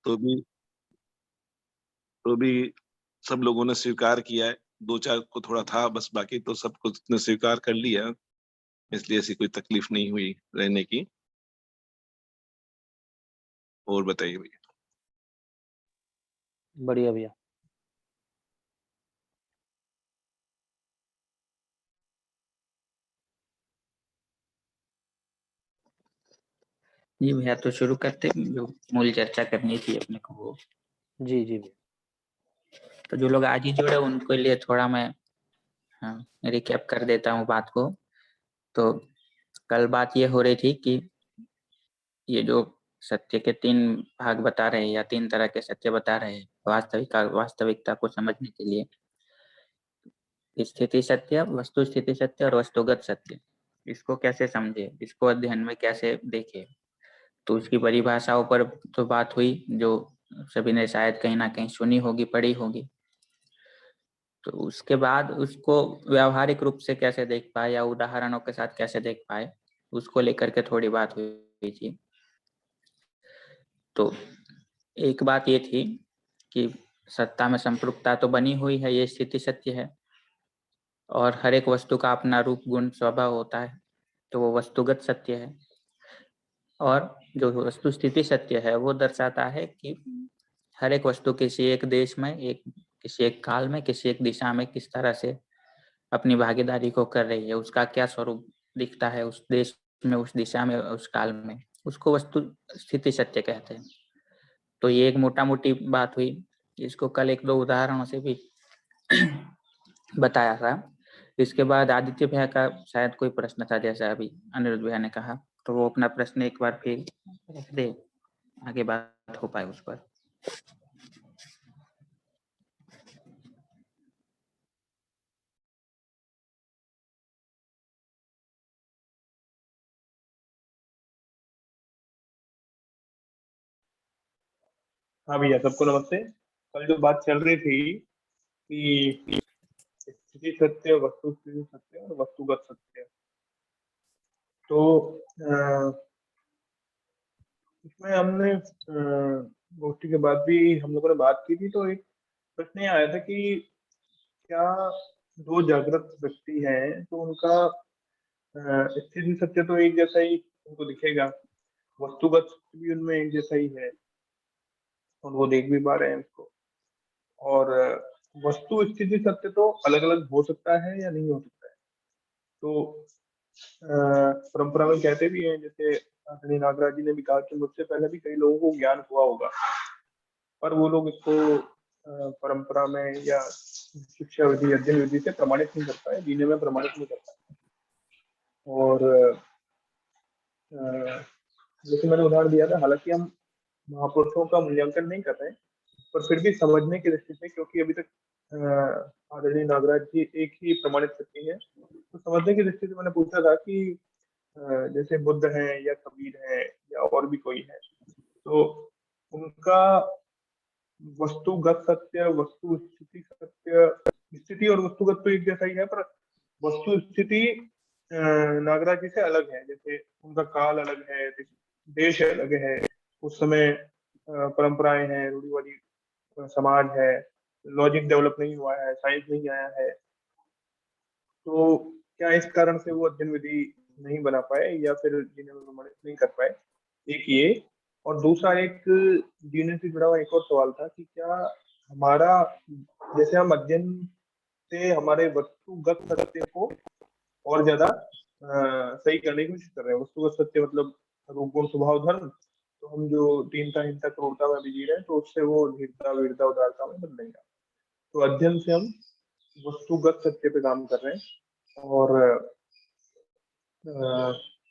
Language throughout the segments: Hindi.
तो भी तो भी सब लोगों ने स्वीकार किया है। 2-4 को थोड़ा था बस, बाकी तो सब कुछ ने स्वीकार कर लिया, इसलिए ऐसी कोई तकलीफ नहीं हुई रहने की। और बताइए भैया? बढ़िया भैया। जी भैया, तो शुरू करते हैं, जो मूल चर्चा करनी थी अपने को वो। जी, जी भैया। तो जो लोग आज ही जुड़े उनके लिए थोड़ा मैं रिकैप कर देता हूँ बात को। तो कल बात ये हो रही थी कि ये जो सत्य के 3 भाग बता रहे हैं या 3 तरह के सत्य बता रहे हैं वास्तविकता को समझने के लिए, स्थिति सत्य, वस्तु स्थिति सत्य और वस्तुगत सत्य। इसको कैसे समझे, इसको अध्ययन में कैसे देखे, तो उसकी परिभाषाओं पर तो बात हुई, जो सभी ने शायद कहीं ना कहीं सुनी होगी, पढ़ी होगी। तो उसके बाद उसको व्यावहारिक रूप से कैसे देख पाए या उदाहरणों के साथ कैसे देख पाए, उसको लेकर के थोड़ी बात हुई थी। तो एक बात ये थी कि सत्ता में संपृक्तता तो बनी हुई है, ये स्थिति सत्य है, और हर एक वस्तु का अपना रूप गुण स्वभाव होता है, तो वो वस्तुगत सत्य है। और जो वस्तु स्थिति सत्य है वो दर्शाता है कि हर एक वस्तु किसी एक देश में, किसी एक काल में, किसी एक दिशा में किस तरह से अपनी भागीदारी को कर रही है, उसका क्या स्वरूप दिखता है उस देश में, उस दिशा में, उस काल में, उसको वस्तु स्थिति सत्य कहते हैं। तो ये एक मोटा मोटी बात हुई, इसको कल 1-2 उदाहरणों से भी बताया था। इसके बाद आदित्य भैया का शायद कोई प्रश्न था, जैसा अभी अनिरुद्ध भैया ने कहा, तो वो अपना प्रश्न एक बार फिर रख दे, आगे बात हो पाए उस पर। हाँ भैया, सबको नमस्ते। कल जो बात चल रही थी कि स्थिति सत्य, वस्तु स्थिति सत्य और वस्तुगत सत्य, तो इसमें हमने गोष्ठी के बाद भी हम लोगों ने बात की थी, तो एक प्रश्न ये आया था कि क्या 2 जागृत व्यक्ति हैं तो उनका स्थिति सत्य तो एक जैसा ही उनको दिखेगा, वस्तुगत सत्य भी उनमें एक जैसा ही है और वो देख भी पा रहे हैं उसको, और वस्तु स्थिति सत्य तो अलग अलग हो सकता है या नहीं हो सकता है। तो परंपरा में कहते भी हैं, जैसे आदरणीय नागराज जी ने भी कहा कि मुझसे पहले भी कई लोगों को ज्ञान हुआ होगा, पर वो लोग इसको परंपरा में या शिक्षा विधि, अध्ययन विधि से प्रमाणित नहीं कर पाए, जीने में प्रमाणित नहीं कर पाए। और जैसे मैंने उदाहरण दिया था, हालांकि हम महापुरुषों का मूल्यांकन नहीं कर रहे हैं, पर फिर भी समझने की दृष्टि से, क्योंकि अभी तक आदरणीय नागराज जी एक ही प्रमाणित व्यक्ति है, तो समझने की दृष्टि से मैंने पूछा था कि जैसे बुद्ध हैं या कबीर हैं या और भी कोई है, तो उनका वस्तुगत सत्य, वस्तु स्थिति सत्य, स्थिति और वस्तुगत तो एक जैसा ही है, पर वस्तु स्थिति नागराज जी से अलग है। जैसे उनका काल अलग है, देश अलग है, उस समय परंपराएं हैं, रूढ़िवादी समाज है, लॉजिक डेवलप नहीं हुआ है, साइंस नहीं आया है, तो क्या इस कारण से वो अध्ययन विधि नहीं बना पाए या फिर जीने में प्रमाणित नहीं कर पाए, एक ये। और दूसरा एक जीने से जुड़ा हुआ एक और सवाल था कि क्या हमारा, जैसे हम अध्ययन से हमारे वस्तुगत सत्य को और ज्यादा सही करने की कोशिश कर रहे हैं, वस्तुगत सत्य मतलब रूप गुण स्वभाव धर्म, तो हम जो दीनता हिंसा क्रूरता में अभी जी रहे हैं, तो उससे वो धीरता वीरता उदारता में बदलेंगे। तो अध्ययन से हम वस्तुगत सत्य पे काम कर रहे हैं, और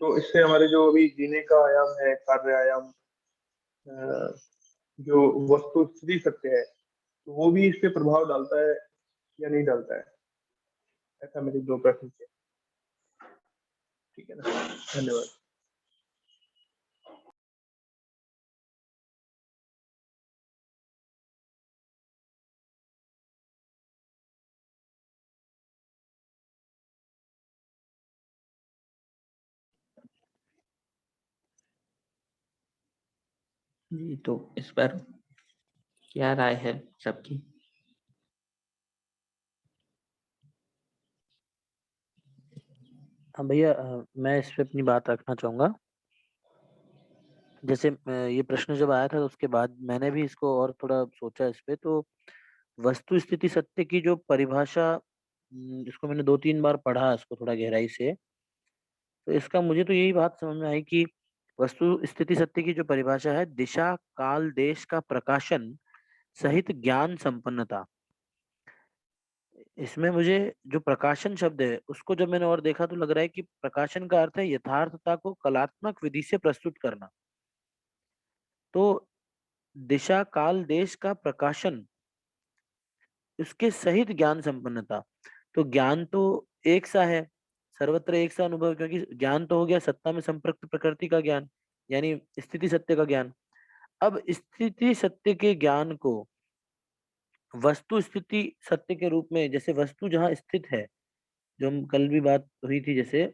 तो इससे हमारे जो अभी जीने का आयाम है, कार्य आयाम, जो वस्तु स्थिति सत्य है, तो वो भी इस पे प्रभाव डालता है या नहीं डालता है। ऐसा मेरे 2 प्रश्न थे। ठीक है ना, धन्यवाद। जी, तो इस पर क्या राय है सबकी? हाँ भैया, मैं इस पे अपनी बात रखना चाहूंगा। जैसे ये प्रश्न जब आया था तो उसके बाद मैंने भी इसको और थोड़ा सोचा इस पे। तो वस्तु स्थिति सत्य की जो परिभाषा, इसको मैंने 2-3 बार पढ़ा इसको थोड़ा गहराई से। तो इसका मुझे तो यही बात समझ में आई कि वस्तु स्थिति सत्य की जो परिभाषा है, दिशा काल देश का प्रकाशन सहित ज्ञान संपन्नता। इसमें मुझे जो प्रकाशन शब्द है उसको जब मैंने और देखा तो लग रहा है कि प्रकाशन का अर्थ है यथार्थता को कलात्मक विधि से प्रस्तुत करना। तो दिशा काल देश का प्रकाशन, उसके सहित ज्ञान संपन्नता। तो ज्ञान तो एक सा है, सर्वत्र एक सा अनुभव, क्योंकि ज्ञान तो हो गया सत्ता में संपृक्त प्रकृति का ज्ञान, यानी स्थिति सत्य का ज्ञान। अब स्थिति सत्य के ज्ञान को वस्तु स्थिति सत्य के रूप में, जैसे वस्तु जहाँ स्थित है, जो हम कल भी बात हुई थी जैसे,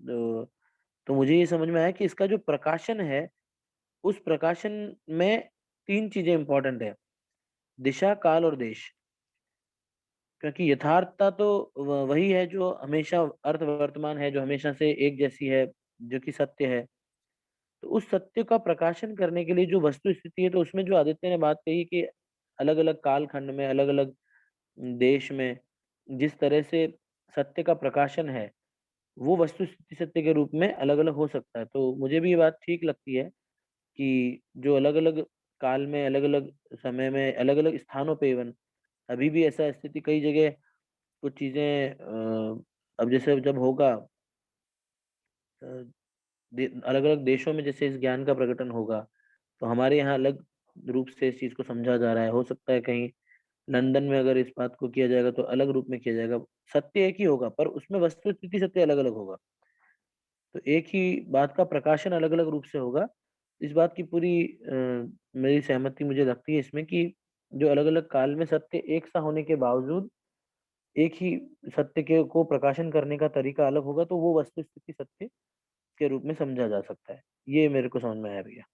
तो मुझे ये समझ में आया कि इसका जो प्रकाशन है, उस प्रकाशन में 3 चीजें इंपॉर्टेंट है, दिशा काल और देश। क्योंकि यथार्थता तो वही है जो हमेशा अर्थ वर्तमान है, जो हमेशा से एक जैसी है, जो कि सत्य है। तो उस सत्य का प्रकाशन करने के लिए जो वस्तु स्थिति है, तो उसमें जो आदित्य ने बात कही कि अलग अलग काल खंड में, अलग अलग देश में जिस तरह से सत्य का प्रकाशन है, वो वस्तु स्थिति सत्य के रूप में अलग अलग हो सकता है। तो मुझे भी ये बात ठीक लगती है कि जो अलग अलग काल में, अलग अलग समय में, अलग अलग स्थानों पे, इवन अभी भी ऐसा स्थिति कई जगह कुछ चीजें, अब जैसे जब होगा अलग अलग देशों में जैसे इस ज्ञान का प्रकटन होगा, तो हमारे यहाँ अलग रूप से इस चीज को समझा जा रहा है। हो सकता है कहीं लंदन में अगर इस बात को किया जाएगा तो अलग रूप में किया जाएगा। सत्य एक ही होगा पर उसमें वस्तु स्थिति सत्य अलग अलग होगा। तो एक ही बात का प्रकाशन अलग अलग रूप से होगा। इस बात की पूरी मेरी सहमति मुझे लगती है इसमें कि जो अलग अलग काल में सत्य एक सा होने के बावजूद एक ही सत्य के को प्रकाशन करने का तरीका अलग होगा, तो वो वस्तु स्थिति सत्य के रूप में समझा जा सकता है। ये मेरे को समझ में आया भैया।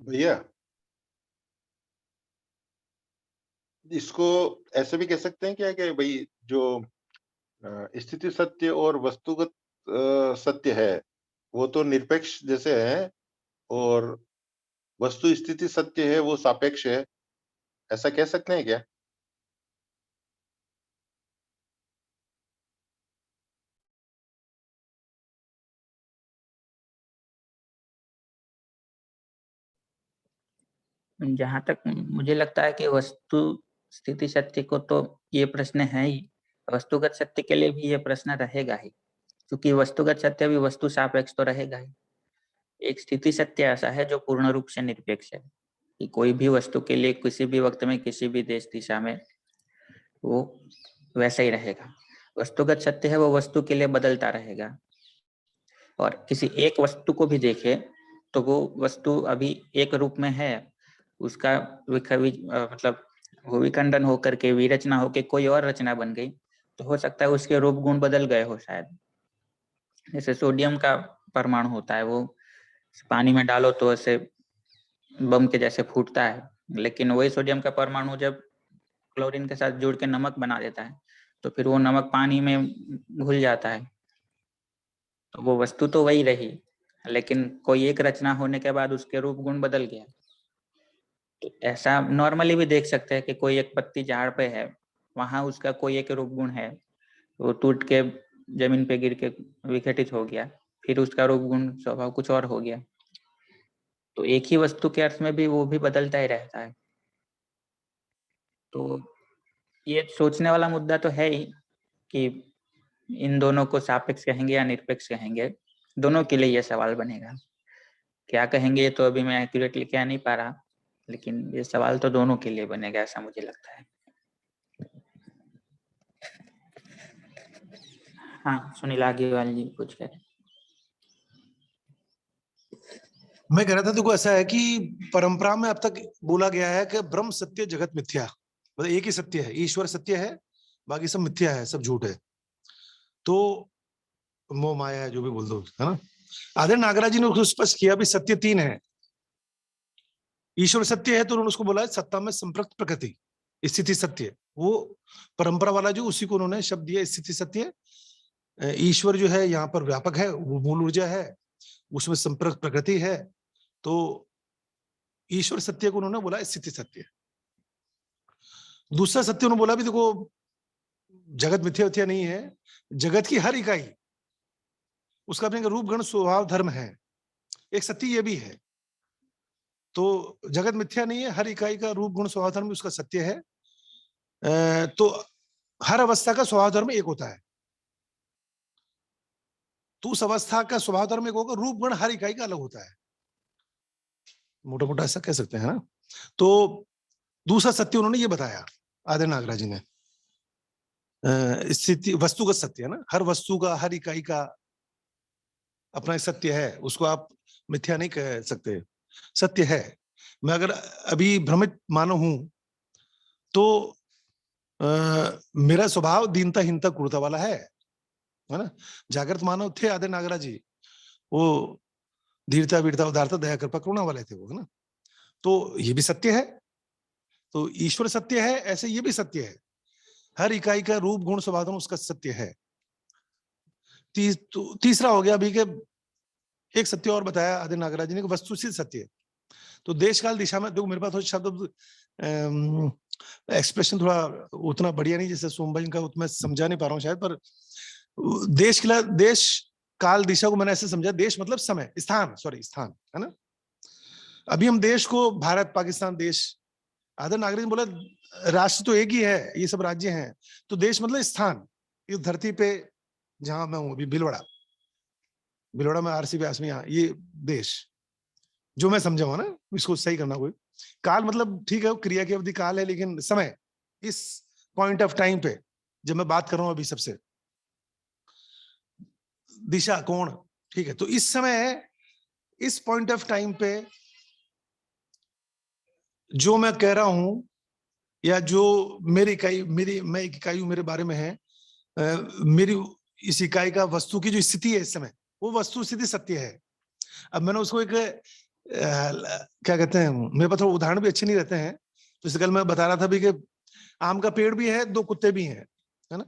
भैया इसको ऐसे भी कह सकते हैं क्या कि भाई जो स्थिति सत्य और वस्तुगत सत्य है वो तो निरपेक्ष जैसे है, और वस्तु स्थिति सत्य है वो सापेक्ष है, ऐसा कह सकते हैं क्या? जहां तक मुझे लगता है कि वस्तु स्थिति सत्य को तो ये प्रश्न है ही, वस्तुगत सत्य के लिए भी ये प्रश्न रहेगा ही, क्योंकि वस्तुगत सत्य भी वस्तु सापेक्ष तो रहेगा ही। एक स्थिति सत्य ऐसा है जो पूर्ण रूप से निरपेक्ष है, कि कोई भी वस्तु के लिए किसी भी वक्त में किसी भी देश दिशा में वो वैसा ही रहेगा। वस्तुगत सत्य है वो वस्तु के लिए बदलता रहेगा, और किसी एक वस्तु को भी देखे तो वो वस्तु अभी एक रूप में है, उसका मतलब विखंडन होकर के विरचना होकर कोई और रचना बन गई, तो हो सकता है उसके रूप गुण बदल गए हो शायद। जैसे सोडियम का परमाणु होता है, वो पानी में डालो तो ऐसे बम के जैसे फूटता है, लेकिन वही सोडियम का परमाणु जब क्लोरीन के साथ जुड़ के नमक बना देता है तो फिर वो नमक पानी में घुल जाता है। तो वो वस्तु तो वही रही, लेकिन कोई एक रचना होने के बाद उसके रूप गुण बदल गया। तो ऐसा नॉर्मली भी देख सकते हैं कि कोई एक पत्ती झाड़ पे है, वहां उसका कोई एक रूप गुण है, वो टूट के जमीन पे गिर के विघटित हो गया, फिर उसका रूप गुण स्वभाव कुछ और हो गया। तो एक ही वस्तु के अर्थ में भी वो भी बदलता ही रहता है। तो ये सोचने वाला मुद्दा तो है ही कि इन दोनों को सापेक्ष कहेंगे या निरपेक्ष कहेंगे, दोनों के लिए ये सवाल बनेगा। क्या कहेंगे ये तो अभी मैं एक्यूरेटली कह नहीं पा रहा, लेकिन ये सवाल तो दोनों के लिए बनेगा, ऐसा मुझे लगता है। हाँ, सुनील आगीवाल जी कुछ कह रहे। मैं कह रहा था देखो ऐसा है कि परंपरा में अब तक बोला गया है कि ब्रह्म सत्य जगत मिथ्या, मतलब एक ही सत्य है, ईश्वर सत्य है, बाकी सब मिथ्या है, सब झूठ है। तो मोह माया है, जो भी बोल दो, है ना। आदरणीय नागराज जी ने उसको स्पष्ट किया भी सत्य 3 है, ईश्वर सत्य है तो उन्होंने उसको बोला है सत्ता में संप्रक्त प्रकृति, स्थिति सत्य। वो परंपरा वाला जो, उसी को उन्होंने शब्द दिया स्थिति सत्य। ईश्वर जो है यहाँ पर व्यापक है, वो मूल ऊर्जा है, उसमें संप्रक्त प्रकृति है, तो ईश्वर सत्य को उन्होंने बोला स्थिति सत्य। दूसरा सत्य उन्होंने बोला भी देखो जगत मिथ्या मिथ्या नहीं है, जगत की हर इकाई उसका अपने रूप गुण स्वभाव धर्म है, एक सत्य ये भी है। तो जगत मिथ्या नहीं है, हर इकाई का रूप गुण स्वभाव धर्म उसका सत्य है। तो हर अवस्था का स्वभाव धर्म एक होता है, तो उस अवस्था का स्वभाव धर्म एक होगा, रूप गुण हर इकाई का अलग होता है, मोटा मोटा ऐसा कह सकते हैं ना। तो दूसरा सत्य उन्होंने ये बताया आदि नागराज जी ने, स्थिति वस्तुगत सत्य है ना, हर वस्तु का हर इकाई का अपना एक सत्य है, उसको आप मिथ्या नहीं कह सकते, सत्य है। मैं अगर अभी भ्रमित मानव हूं तो मेरा स्वभाव दीनता हीनता क्रूरता वाला है ना। जागृत मानव थे आदि नागराज जी, वो धीरता वीरता उदारता दया कृपा करुणा वाले थे वो, है ना। तो ये भी सत्य है, तो ईश्वर सत्य है, ऐसे ये भी सत्य है, हर इकाई का रूप गुण स्वभाव धर्म उसका सत्य है। तीसरा हो गया अभी के एक सत्य और बताया आदि नागराज जी ने, वस्तु सिद्ध सत्य। तो देश काल दिशा में, देखो मेरे पास थोड़ा शब्द एक्सप्रेशन थोड़ा उतना बढ़िया नहीं जैसे सोम भाई का, उतना समझा नहीं पा रहा हूँ शायद, पर देश काल दिशा को मैंने ऐसे समझा, देश मतलब समय, स्थान, सॉरी स्थान, है ना। अभी हम देश को भारत पाकिस्तान देश, आदर नागरिक बोला राष्ट्र तो एक ही है, ये सब राज्य हैं, तो देश मतलब स्थान, इस धरती पे जहां मैं हूं अभी भिलवाड़ा में आरसी व्यास में, यहाँ ये देश जो मैं समझा हूं ना, इसको सही करना कोई। काल मतलब ठीक है, क्रिया की अवधि काल है, लेकिन समय इस पॉइंट ऑफ टाइम पे जब मैं बात कर रहा हूं अभी सबसे, दिशा कोण, ठीक है। तो इस समय इस पॉइंट ऑफ टाइम पे जो मैं कह रहा हूं, या जो मेरी इकाई, मैं एक इकाई हूं, मेरे बारे में है, मेरी इस इकाई का वस्तु की जो स्थिति है इस समय, वो वस्तु स्थिति सत्य है। अब मैंने उसको एक क्या कहते हैं, मेरे पास थोड़ा उदाहरण भी अच्छे नहीं रहते हैं, तो इस कल मैं बता रहा था भी कि आम का पेड़ भी है, दो कुत्ते भी हैं, है ना।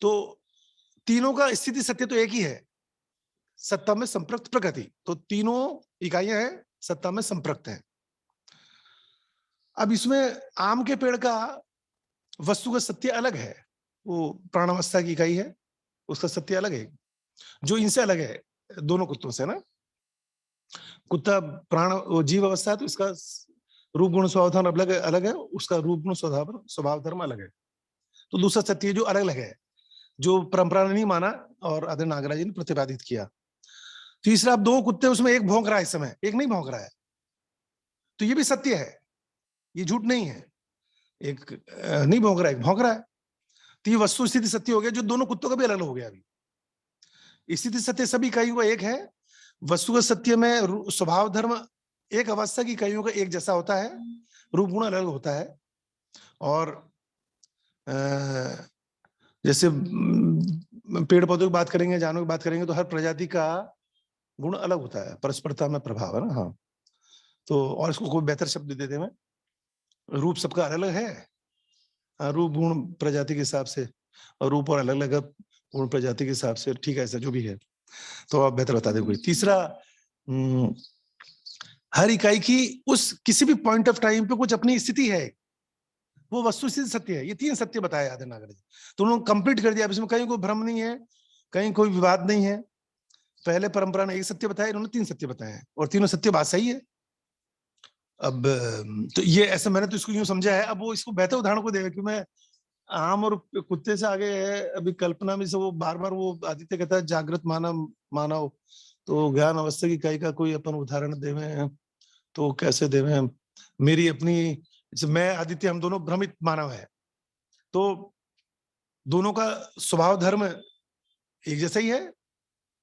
तो तीनों का स्थिति सत्य तो एक ही है, सत्ता में संप्रक्त प्रकृति, तो तीनों इकाइयां हैं सत्ता में संप्रक्त है। अब इसमें आम के पेड़ का वस्तु का सत्य अलग है, वो प्राणावस्था की इकाई है, उसका सत्य अलग है, जो इनसे अलग है दोनों कुत्तों से ना। कुत्ता प्राण जीव अवस्था है, तो इसका रूप गुण स्वभाव धर्म अलग है, उसका रूप गुण स्वभाव धर्म अलग है। तो दूसरा सत्य जो अलग अलग है, जो परंपरा ने नहीं माना और आदरणीय नागराज जी ने प्रतिपादित किया। तीसरा, अब दो कुत्ते, उसमें एक भौंक रहा है इस समय, एक नहीं भौंक रहा है, तो ये भी सत्य है, ये झूठ नहीं है, एक नहीं भौंक रहा है, एक भौंक रहा है, तो ये वस्तु स्थिति सत्य हो गया, जो दोनों कुत्तों का भी अलग हो गया। अभी स्थिति सत्य सभी इकाइयों का एक है, वस्तु का सत्य में स्वभाव धर्म एक अवस्था की इकाइयों का एक जैसा होता है, रूप गुण अलग होता है। और जैसे पेड़ पौधों की बात करेंगे, जानवरों की बात करेंगे, तो हर प्रजाति का गुण अलग होता है, परस्परता में प्रभाव है ना। हाँ, तो और इसको कोई बेहतर शब्द देते हैं, रूप सबका अलग अलग है, रूप गुण प्रजाति के हिसाब से, और रूप और अलग अलग गुण प्रजाति के हिसाब से, ठीक है, ऐसा जो भी है, तो आप बेहतर बता दें कोई। तीसरा, हर इकाई की उस किसी भी पॉइंट ऑफ टाइम पे कुछ अपनी स्थिति है, वो वस्तु स्थिति सत्य है। ये तीन सत्य बताया आदरणीय नागराज जी, तो उन्होंने कंप्लीट कर दिया। इसमें कहीं कोई भ्रम नहीं है, कहीं कोई विवाद नहीं है। पहले परंपरा ने एक सत्य बताया, इन्होंने तीन सत्य बताए हैं, और तीनों सत्य बात सही है। अब तो ये ऐसा मैंने तो इसको यूं समझा है, अब वो इसको बेहतर उदाहरण को देगा कि मैं आम और कुत्ते से आगे है। अभी कल्पना में से वो बार बार वो आदित्य कहता है जागृत मानव, तो ज्ञान अवस्था की इकाई का कोई अपन उदाहरण देवे तो कैसे देवे। मेरी अपनी, मैं आदित्य, हम दोनों भ्रमित मानव है, तो दोनों का स्वभाव धर्म एक जैसा ही है,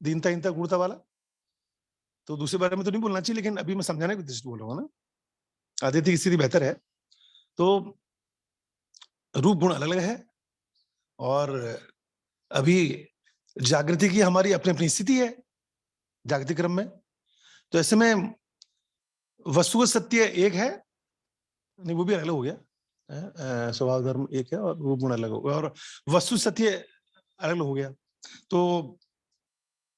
दीनता हीनता क्रूरता वाला। तो दूसरे बारे में तो नहीं बोलना चाहिए, लेकिन अभी मैं समझाने की दृष्टि बोल रहा हूँ ना। आदित्य की स्थिति बेहतर है, तो रूप गुण अलग अलग है, और अभी जागृति की हमारी अपनी अपनी स्थिति है जागतिक क्रम में। तो ऐसे में वस्तुगत सत्य एक है, नहीं वो भी अलग हो गया, स्वभाव धर्म एक है और रूप गुण अलग हो गया, और वस्तु सत्य अलग हो गया। तो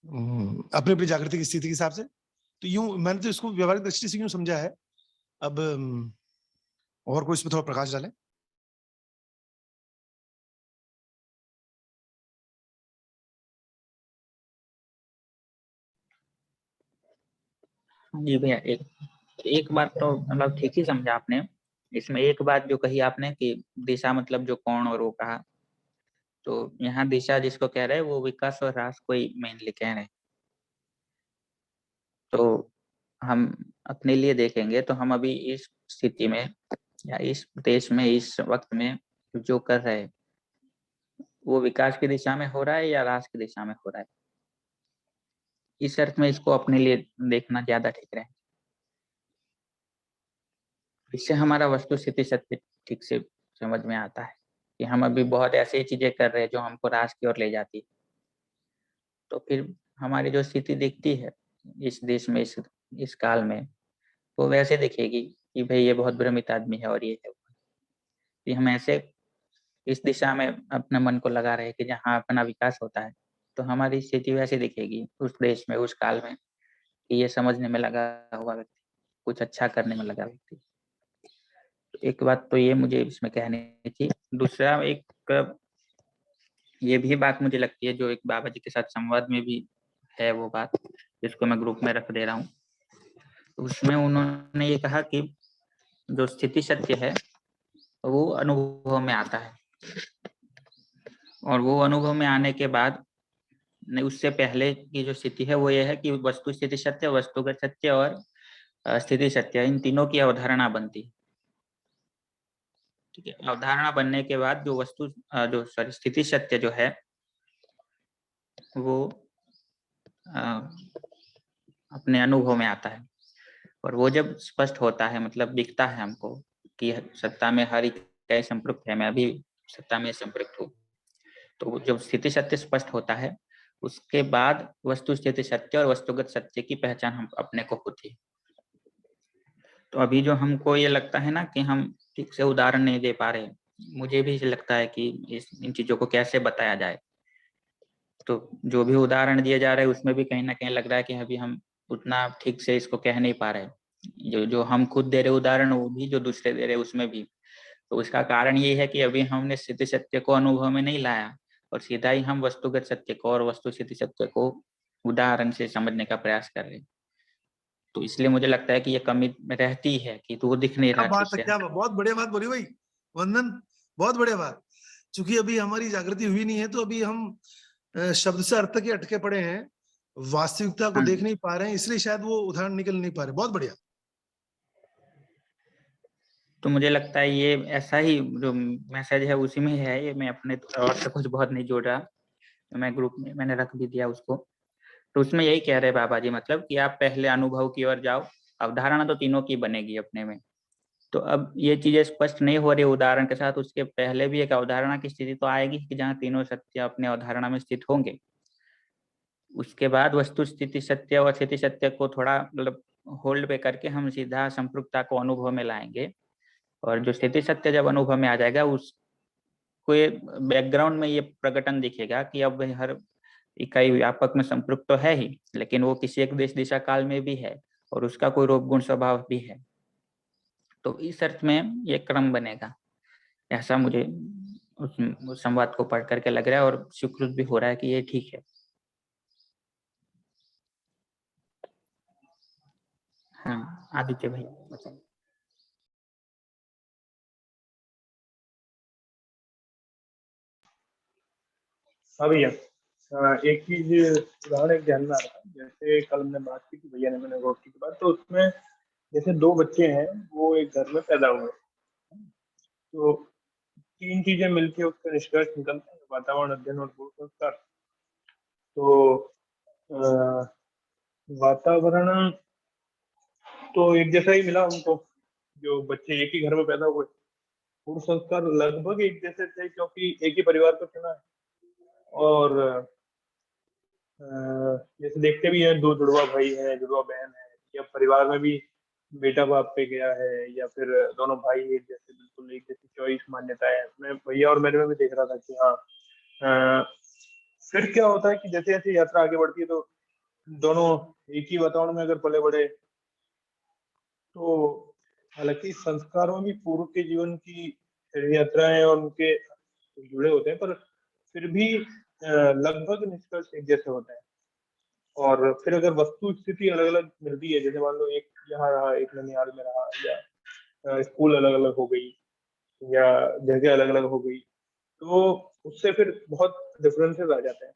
अपनी अपनी जागृति की स्थिति के हिसाब से, तो यूं मैंने तो इसको व्यवहारिक दृष्टि से यूं समझा है। अब और कोई इसमें थोड़ा प्रकाश डालें। जी भैया, एक बात तो मतलब ठीक ही समझा आपने। इसमें एक बात जो कही आपने कि दिशा मतलब जो कोण और वो कहा, तो यहाँ दिशा जिसको कह रहे हैं वो विकास और ह्रास को ही मेनली कह रहे हैं। तो हम अपने लिए देखेंगे तो हम अभी इस स्थिति में या इस देश में इस वक्त में जो कर रहे हैं वो विकास की दिशा में हो रहा है या ह्रास की दिशा में हो रहा है, इस अर्थ में इसको अपने लिए देखना ज्यादा ठीक रहे। इससे हमारा वस्तु स्थिति सत्य ठीक से समझ में आता है कि हम अभी बहुत ऐसी चीजें कर रहे हैं जो हमको ह्रास की ओर ले जाती है। तो फिर हमारी जो स्थिति दिखती है इस देश में इस काल में, वो वैसे दिखेगी कि भाई ये बहुत भ्रमित आदमी है और ये है कि हम ऐसे इस दिशा में अपने मन को लगा रहे कि जहाँ अपना विकास होता है, तो हमारी स्थिति वैसे दिखेगी उस देश में उस काल में कि ये समझने में लगा हुआ व्यक्ति, कुछ अच्छा करने में लगा व्यक्ति। एक बात तो ये मुझे इसमें कहनी थी। दूसरा एक ये भी बात मुझे लगती है जो एक बाबा जी के साथ संवाद में भी है, वो बात जिसको मैं ग्रुप में रख दे रहा हूँ। उसमें उन्होंने ये कहा कि जो स्थिति सत्य है वो अनुभव में आता है, और वो अनुभव में आने के बाद नहीं, उससे पहले की जो स्थिति है वो ये है कि वस्तु स्थिति सत्य, वस्तुगत सत्य और स्थिति सत्य, इन तीनों की अवधारणा बनती है। ठीक है, अवधारणा बनने के बाद जो स्थिति सत्य जो है वो अपने अनुभव में आता है, और वो जब स्पष्ट होता है मतलब दिखता है हमको कि सत्ता में हर इकाई संपृक्त है, मैं अभी सत्ता में संपृक्त हूँ। तो जब स्थिति सत्य स्पष्ट होता है उसके बाद वस्तु स्थिति सत्य और वस्तुगत सत्य की पहचान हम अपने को होती है। तो अभी जो हमको ये लगता है ना कि हम ठीक से उदाहरण नहीं दे पा रहे, मुझे भी लगता है कि इन चीजों को कैसे बताया जाए। तो जो भी उदाहरण दिए जा रहे हैं उसमें भी कहीं ना कहीं लग रहा है कि अभी हम उतना ठीक से इसको कह नहीं पा रहे। जो हम खुद दे रहे उदाहरण वो भी जो दूसरे दे रहे उसमें भी। तो उसका कारण ये है कि अभी हमने स्थिति सत्य को अनुभव में नहीं लाया और सीधा ही हम वस्तुगत सत्य को और वस्तु स्थिति सत्य को उदाहरण से समझने का प्रयास कर रहे हैं। तो इसलिए मुझे लगता है कि ये कमी रहती है कि तो वो दिख नहीं क्या रहा बात ठीक है, से। क्या बात, बहुत बढ़िया बात बोली भाई वंदन, बहुत बढ़िया बात। क्योंकि अभी हमारी जागृति हुई नहीं है तो अभी हम शब्द से अर्थ के अटके पड़े हैं, वास्तविकता को देख नहीं पा रहे हैं, इसलिए शायद वो उदाहरण निकल नहीं पा रहे। बहुत बढ़िया। तो मुझे लगता है ये ऐसा ही जो मैसेज है उसी में है, ये मैं अपने और से कुछ बहुत नहीं जोड़ रहा, मैं ग्रुप में मैंने रख भी दिया उसको। तो उसमें यही कह रहे बाबा जी मतलब कि आप पहले अनुभव की ओर जाओ, अवधारणा तो तीनों की बनेगी अपने में। तो अब ये चीजें स्पष्ट नहीं हो रही उदाहरण के साथ, उसके पहले भी एक अवधारणा की स्थिति तो आएगी कि जहाँ तीनों सत्य अपने अवधारणा में स्थित होंगे। उसके बाद वस्तु स्थिति सत्य और स्थिति सत्य को थोड़ा मतलब होल्ड पे करके हम सीधा संपृक्तता को अनुभव में लाएंगे, और जो स्थिति सत्य जब अनुभव में आ जाएगा उसको बैकग्राउंड में ये प्रकटन दिखेगा कि अब हर इकाई व्यापक में संपृक्त तो है ही, लेकिन वो किसी एक देश दिशा काल में भी है और उसका कोई रूप गुण स्वभाव भी है। तो इस अर्थ में ये क्रम बनेगा, ऐसा मुझे उस संवाद को पढ़ करके लग रहा है और स्वीकृत भी हो रहा है कि ये ठीक है। हाँ आदित्य भाई बताइए। हाँ भैया, एक चीज उदाहरण एक ध्यान में आ रहा है। जैसे कल हमने बात की थी भैया ने, मैंने रोटी की बात, तो उसमें जैसे दो बच्चे हैं वो एक घर में पैदा हुए, तो तीन चीजें मिलके उसका निष्कर्ष निकलता है, वातावरण, अध्ययन और पूर्व संस्कार। तो वातावरण तो एक जैसा ही मिला हमको, जो बच्चे एक ही घर में पैदा हुए। पूर्व संस्कार लगभग एक जैसे थे क्योंकि एक ही परिवार को चुना है, और जैसे देखते भी हैं दो जुड़वा भाई हैं, जुड़वा बहन है, या परिवार में भी बेटा बाप पे गया है, या फिर दोनों भाई एक जैसे, बिल्कुल एक जैसी चॉइस मान्यता है। मैं भैया और मेरे में भी देख रहा था कि हाँ, अ, फिर क्या होता है कि जैसे जैसे यात्रा आगे बढ़ती है तो दोनों एक ही वातावरण में अगर पले बड़े, तो हालांकि संस्कारों में भी पूर्व के जीवन की यात्राएं और उनके जुड़े होते हैं, पर फिर भी लगभग निष्कर्ष एक जैसे होते हैं। और फिर अगर वस्तु स्थिति अलग अलग मिलती है, जैसे मान लो एक यहाँ रहा, एक ननिहाल में रहा, या स्कूल अलग अलग हो गई, या जगह अलग अलग हो गई, तो उससे फिर बहुत डिफरेंसेस आ जाते हैं।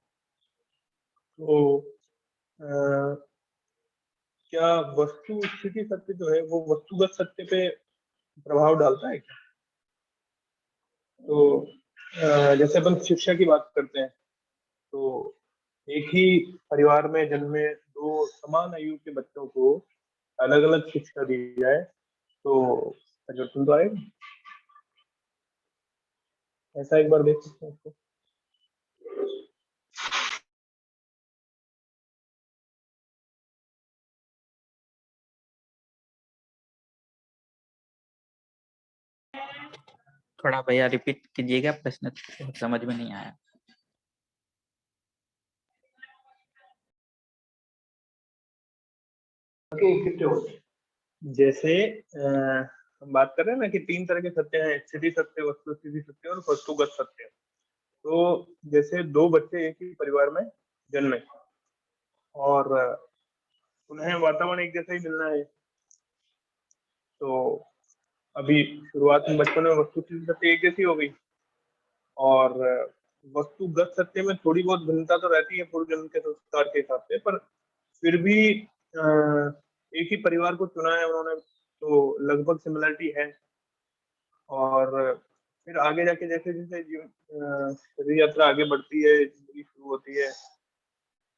तो अ, क्या वस्तु स्थिति सत्य जो है वो वस्तुगत सत्य पे प्रभाव डालता है क्या? तो जैसे अपन शिक्षा की बात करते हैं, तो एक ही परिवार में जन्मे दो समान आयु के बच्चों को अलग अलग शिक्षा दी जाए तो परिवर्तन तो आएगा। ऐसा एक बार देख सकते हैं इसको। थोड़ा भैया रिपीट कीजिएगा प्रश्न, समझ में नहीं आया। जैसे हम बात कर रहे हैं ना कि तीन तरह के सत्य हैं, स्थिति सत्य, वस्तु स्थिति सत्य और वस्तुगत सत्य। तो जैसे दो बच्चे एक ही परिवार में जन्मे और उन्हें वातावरण एक जैसा ही मिलना है, तो अभी शुरुआत में बचपन में वस्तु स्थिति सत्य एक जैसी हो गई, और वस्तुगत सत्य में थोड़ी बहुत भिन्नता तो रहती है पूर्व जन्म के संस्कार के हिसाब से, पर फिर भी एक ही परिवार को चुना है उन्होंने, तो लगभग सिमिलरिटी है। और फिर आगे जाके जैसे जैसे जीवन यात्रा आगे बढ़ती है, जिंदगी शुरू होती है,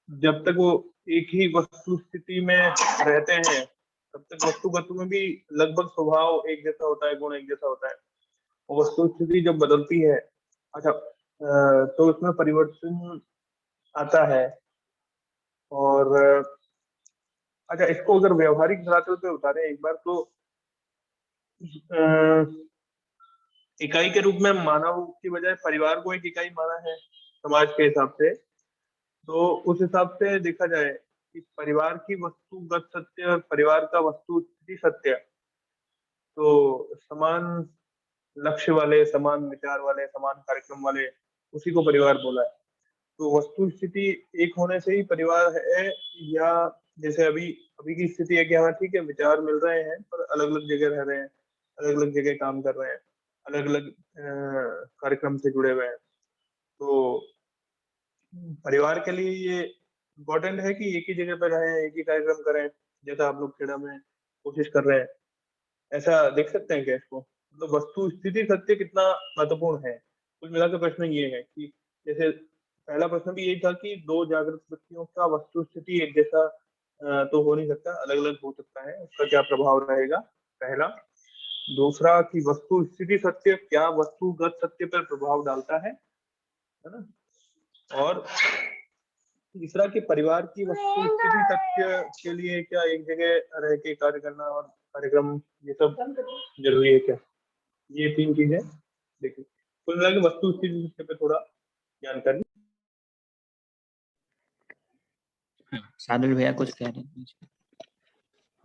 जब तक वो एक ही वस्तु स्थिति में रहते हैं तब तक वस्तुगत में भी लगभग स्वभाव एक जैसा होता है, गुण एक जैसा होता है। और वस्तु स्थिति जब बदलती है, अच्छा, तो उसमें परिवर्तन आता है। और अच्छा, इसको अगर व्यवहारिक धरातल पे उतारे एक बार, तो इकाई के रूप में मानव की बजाय परिवार को एक इकाई माना है समाज के हिसाब से। तो उस हिसाब से देखा जाए कि परिवार की वस्तुगत सत्य और परिवार का वस्तु स्थिति सत्य, तो समान लक्ष्य वाले, समान विचार वाले, समान कार्यक्रम वाले, उसी को परिवार बोला है। तो वस्तु स्थिति एक होने से ही परिवार है, या जैसे अभी अभी की स्थिति है कि हाँ ठीक है, विचार मिल रहे हैं पर अलग अलग जगह रह रहे हैं, अलग अलग जगह काम कर रहे हैं, अलग अलग कार्यक्रम से जुड़े हुए हैं। तो परिवार के लिए ये इम्पोर्टेंट है कि एक ही जगह पर रहें, एक ही कार्यक्रम करें, जैसा आप लोग खेड़ा में कोशिश कर रहे हैं। ऐसा देख सकते हैं क्या इसको? मतलब वस्तु स्थिति सत्य कितना महत्वपूर्ण है? कुल मिलाकर प्रश्न ये है कि जैसे पहला प्रश्न भी यही था कि दो जागृत व्यक्तियों का वस्तु स्थिति एक जैसा तो हो नहीं सकता, अलग अलग हो सकता है, उसका क्या प्रभाव रहेगा, पहला। दूसरा कि वस्तु स्थिति सत्य क्या वस्तुगत सत्य पर प्रभाव डालता है ना? और तीसरा कि परिवार की वस्तु स्थिति सत्य के लिए क्या एक जगह रह के कार्य करना और कार्यक्रम, ये सब जरूरी है क्या? ये तीन चीजें देखिए, कुल मिला के वस्तु स्थिति सत्य पे थोड़ा जानकारी। सादुल भैया कुछ कह रहे हैं?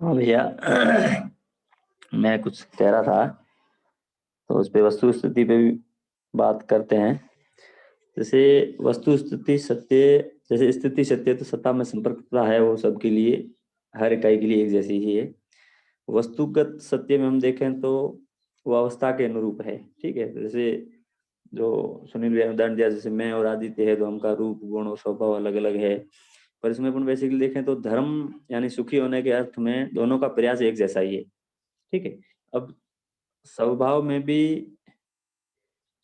हाँ भैया, मैं कुछ कह रहा था, तो उस पे वस्तु स्थिति पे भी बात करते हैं। जैसे वस्तु स्थिति सत्य, जैसे स्थिति सत्य तो सत्ता में संपर्कता है, वो सबके लिए, हर इकाई के लिए एक जैसी ही है। वस्तुगत सत्य में हम देखें तो वो अवस्था के अनुरूप है, ठीक है। जैसे जो सुनील भैया ने उदाहरण दिया, जैसे मैं और आदित्य है, तो हमका रूप, गुण और स्वभाव अलग अलग है। पर इसमें अपन बेसिकली देखें तो धर्म यानी सुखी होने के अर्थ में दोनों का प्रयास एक जैसा ही है, ठीक है। अब स्वभाव में भी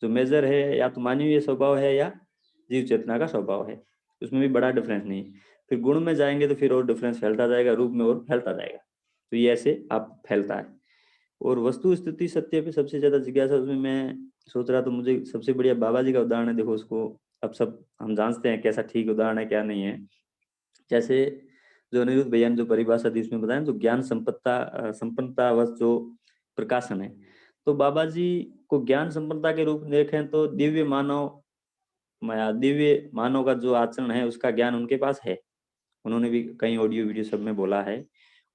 जो मेजर है, या तो मानवीय स्वभाव है या जीव चेतना का स्वभाव है, उसमें भी बड़ा डिफरेंस नहीं है। फिर गुण में जाएंगे तो फिर और डिफरेंस फैलता जाएगा, रूप में और फैलता जाएगा। तो ये ऐसे आप फैलता है। और वस्तु स्थिति सत्य पे सबसे ज्यादा जिज्ञासा उसमें मैं सोच रहा, तो मुझे सबसे बढ़िया बाबा जी का उदाहरण है। देखो उसको अब सब हम जानते हैं कैसा ठीक उदाहरण है क्या नहीं है। जैसे जो अनिरुद्ध भैया ने जो परिभाषा दी उसमें बताया, जो ज्ञान संपन्नतावश जो प्रकाशन है। तो बाबा जी को ज्ञान संपन्नता के रूप में देखें तो दिव्य मानव का जो आचरण है उसका ज्ञान उनके पास है। उन्होंने भी कई ऑडियो वीडियो सब में बोला है।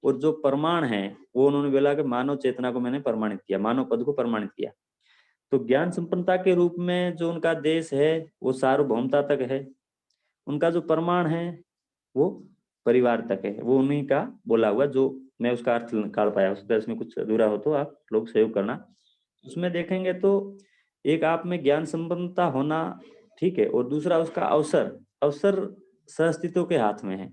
और जो प्रमाण है वो उन्होंने बोला कि मानव चेतना को मैंने प्रमाणित किया, मानव पद को प्रमाणित किया। तो ज्ञान संपन्नता के रूप में जो उनका देश है वो सार्वभौमता तक है। उनका जो प्रमाण है वो परिवार तक है, वो उन्हीं का बोला हुआ, जो मैं उसका अर्थ निकाल पाया। उसका इसमें कुछ अधूरा हो तो आप लोग सहयोग करना। उसमें देखेंगे तो एक आप में ज्ञान संपन्नता होना ठीक है, और दूसरा उसका अवसर सहअस्तित्व के हाथ में है।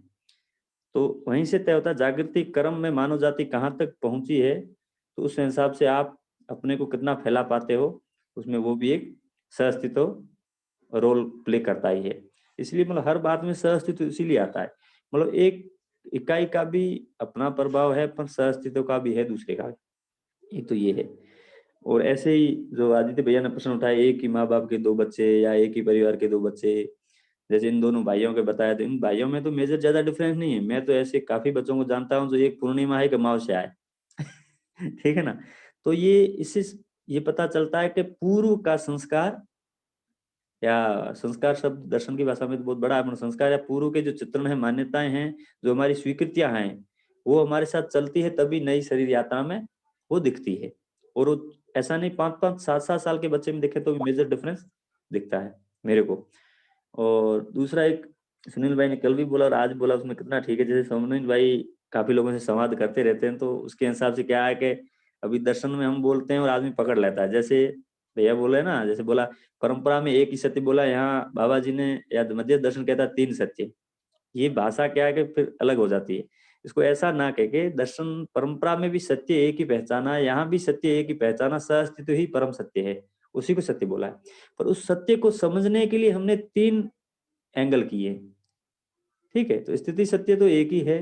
तो वहीं से तय होता है जागृति क्रम में मानव जाति कहाँ तक पहुंची है, तो उस हिसाब से आप अपने को कितना फैला पाते हो, उसमें वो भी एक सहअस्तित्व रोल प्ले करता ही है। इसलिए मतलब हर बात में सहअस्तित्व इसीलिए आता है, मतलब एक इकाई का भी अपना प्रभाव है पर सहअस्तित्व का भी है दूसरे का, एक तो ये है। और ऐसे ही जो आदित्य भैया ने प्रश्न उठाया, एक ही माँ बाप के दो बच्चे या एक ही परिवार के दो बच्चे, जैसे इन दोनों भाइयों के बताया, तो इन भाइयों में तो मेजर ज्यादा डिफरेंस नहीं है। मैं तो ऐसे काफी बच्चों को जानता हूँ जो एक पूर्णिमा है, एक अमावस्या है ठीक है ना। तो ये इससे ये पता चलता है कि पूर्व का संस्कार, या संस्कार शब्द दर्शन की भाषा में तो बहुत बड़ा है, संस्कार या पूर्व के जो चित्रण है, मान्यताएं हैं, जो हमारी स्वीकृतियां हैं, वो हमारे साथ चलती है, तभी नई शरीर यात्रा में वो दिखती है। और वो ऐसा नहीं 5-5, 7-7 साल के बच्चे में दिखे तो भी मेजर डिफरेंस दिखता है मेरे को। और दूसरा एक सुनील भाई ने कल भी बोला और आज बोला, उसमें कितना ठीक है। जैसे सुनील भाई काफी लोगों से संवाद करते रहते हैं, तो उसके हिसाब से क्या है कि अभी दर्शन में हम बोलते हैं और आदमी पकड़ लेता है। जैसे भैया बोले ना, जैसे बोला परंपरा में एक ही सत्य बोला, यहाँ बाबा जी ने या मध्य दर्शन कहता 3 सत्य। ये भाषा क्या है कि फिर अलग हो जाती है। इसको ऐसा ना कह के दर्शन परंपरा में भी सत्य एक ही पहचाना, यहाँ भी सत्य एक ही पहचाना, सहअस्तित्व ही परम सत्य है, उसी को सत्य बोला है। पर उस सत्य को समझने के लिए हमने 3 एंगल किए, ठीक है। तो स्थिति सत्य तो एक ही है,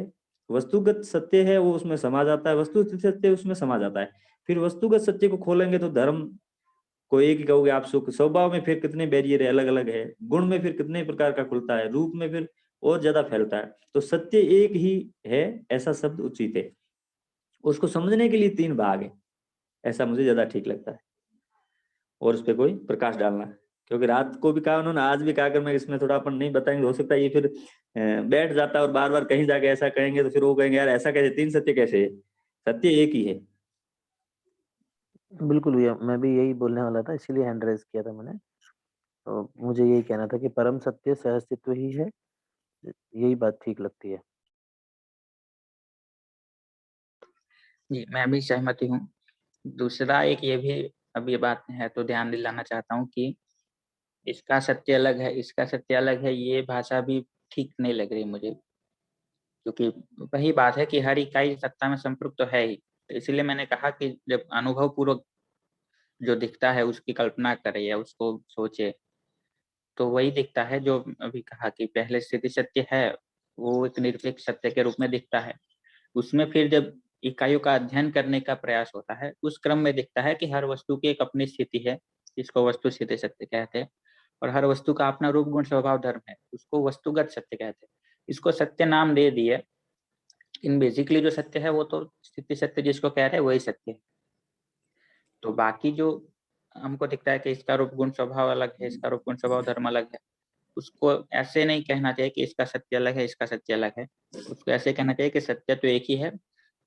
वस्तुगत सत्य है वो उसमें समा जाता है, वस्तु स्थिति सत्य उसमें समा जाता है। फिर वस्तुगत सत्य को खोलेंगे तो धर्म को एक ही कहोगे आप, सुख स्वभाव में फिर कितने बैरियर है, अलग अलग है, गुण में फिर कितने प्रकार का खुलता है, रूप में फिर और ज्यादा फैलता है। तो सत्य एक ही है, ऐसा शब्द उचित है। उसको समझने के लिए 3 भाग है, ऐसा मुझे ज्यादा ठीक लगता है। और उस पर कोई प्रकाश डालना, क्योंकि रात को भी कहा उन्होंने, आज भी कहा कर मैं इसमें थोड़ा अपन नहीं बताएंगे, हो सकता है ये फिर बैठ जाता है और बार बार कहीं जाके ऐसा कहेंगे तो फिर वो कहेंगे यार ऐसा कैसे, 3 सत्य कैसे है, सत्य एक ही है। बिल्कुल भैया, मैं भी यही बोलने वाला था, इसीलिए हैंड रेज किया था मैंने। तो मुझे यही कहना था कि परम सत्य सहअस्तित्व ही है, यही बात ठीक लगती है। जी, मैं भी सहमति हूँ। दूसरा एक ये भी अब ये बात है तो ध्यान दिलाना चाहता हूँ कि इसका सत्य अलग है, इसका सत्य अलग है, ये भाषा भी ठीक नहीं लग रही मुझे। क्योंकि वही बात है कि हर इकाई सत्ता में संपृक्त तो है ही। तो इसलिए मैंने कहा कि जब अनुभव पूर्वक जो दिखता है उसकी कल्पना करे या उसको सोचे, तो वही दिखता है जो अभी कहा कि पहले स्थिति सत्य है, वो एक निरपेक्ष सत्य के रूप में दिखता है। उसमें फिर जब इकाइयों का अध्ययन करने का प्रयास होता है, उस क्रम में दिखता है कि हर वस्तु की एक अपनी स्थिति है, जिसको वस्तु स्थिति सत्य कहते हैं, और हर वस्तु का अपना रूप गुण स्वभाव धर्म है, उसको वस्तुगत सत्य कहते हैं। इसको सत्य नाम दे दिए, इन बेसिकली जो सत्य है वो तो स्थिति सत्य जिसको कह रहे हैं वही सत्य है। तो बाकी जो हमको दिखता है कि इसका रूप गुण स्वभाव अलग है, इसका रूप गुण स्वभाव धर्म अलग है, उसको ऐसे नहीं कहना चाहिए कि इसका सत्य अलग है, इसका सत्य अलग है। उसको ऐसे कहना चाहिए कि सत्य तो एक ही है,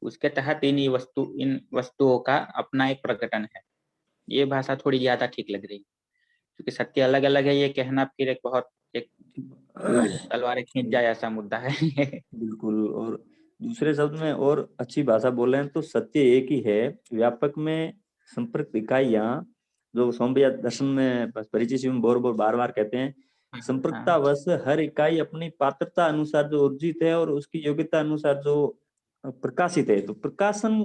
उसके तहत इन वस्तुओं का अपना एक प्रकटन है। ये भाषा थोड़ी ज्यादा ठीक लग रही है, क्योंकि सत्य अलग अलग है ये कहना फिर एक बहुत एक तलवारें खींच जाए ऐसा मुद्दा है बिल्कुल। और दूसरे शब्द में और अच्छी भाषा बोले हैं तो सत्य एक ही है, व्यापक में संपर्क इकाइयां, जो सौम्य दर्शन में परिचय में बार बार कहते हैं, संपर्कतावश हर इकाई अपनी पात्रता अनुसार जो अर्जित है और उसकी योग्यता अनुसार जो प्रकाशित है। तो प्रकाशन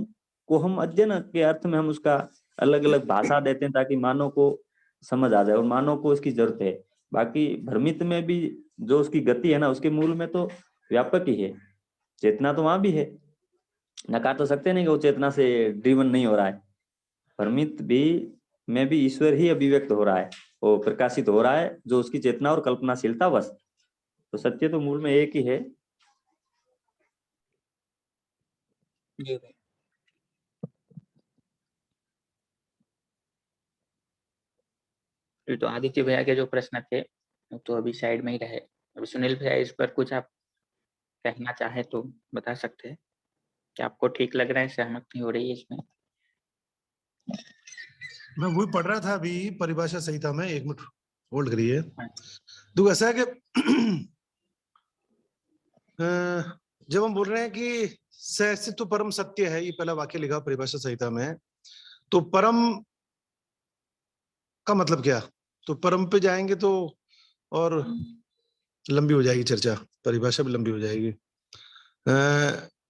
को हम अध्ययन के अर्थ में हम उसका अलग अलग भाषा देते हैं ताकि मानव को समझ आ जाए, और मानव को इसकी जरूरत है। बाकी भ्रमित में भी जो उसकी गति है ना, उसके मूल में तो व्यापक ही है, चेतना तो वहां भी है, नकार तो सकते नहीं कि वो चेतना से ड्रिवन नहीं हो रहा है। भ्रमित भी में भी ईश्वर ही अभिव्यक्त हो रहा है, वो प्रकाशित हो रहा है, जो उसकी चेतना और कल्पनाशीलता बस। तो सत्य तो मूल में एक ही है। जी भाई। ये तो आदित्य भैया के जो प्रश्न थे वो तो अभी साइड में ही रहे। अभी सुनील भैया इस पर कुछ आप कहना चाहे तो बता सकते हैं कि आपको ठीक लग रहा है, सहमत नहीं हो रही है इसमें? मैं वही पढ़ रहा था अभी परिभाषा संहिता में, 1 मिनट होल्ड करिए। हाँ। तो ऐसा है कि जब हम बोल रहे हैं कि सहअस्तित्व परम सत्य है, ये पहला वाक्य लिखा परिभाषा संहिता में, तो परम का मतलब क्या? तो परम पे जाएंगे तो और लंबी हो जाएगी चर्चा, परिभाषा भी लंबी हो जाएगी।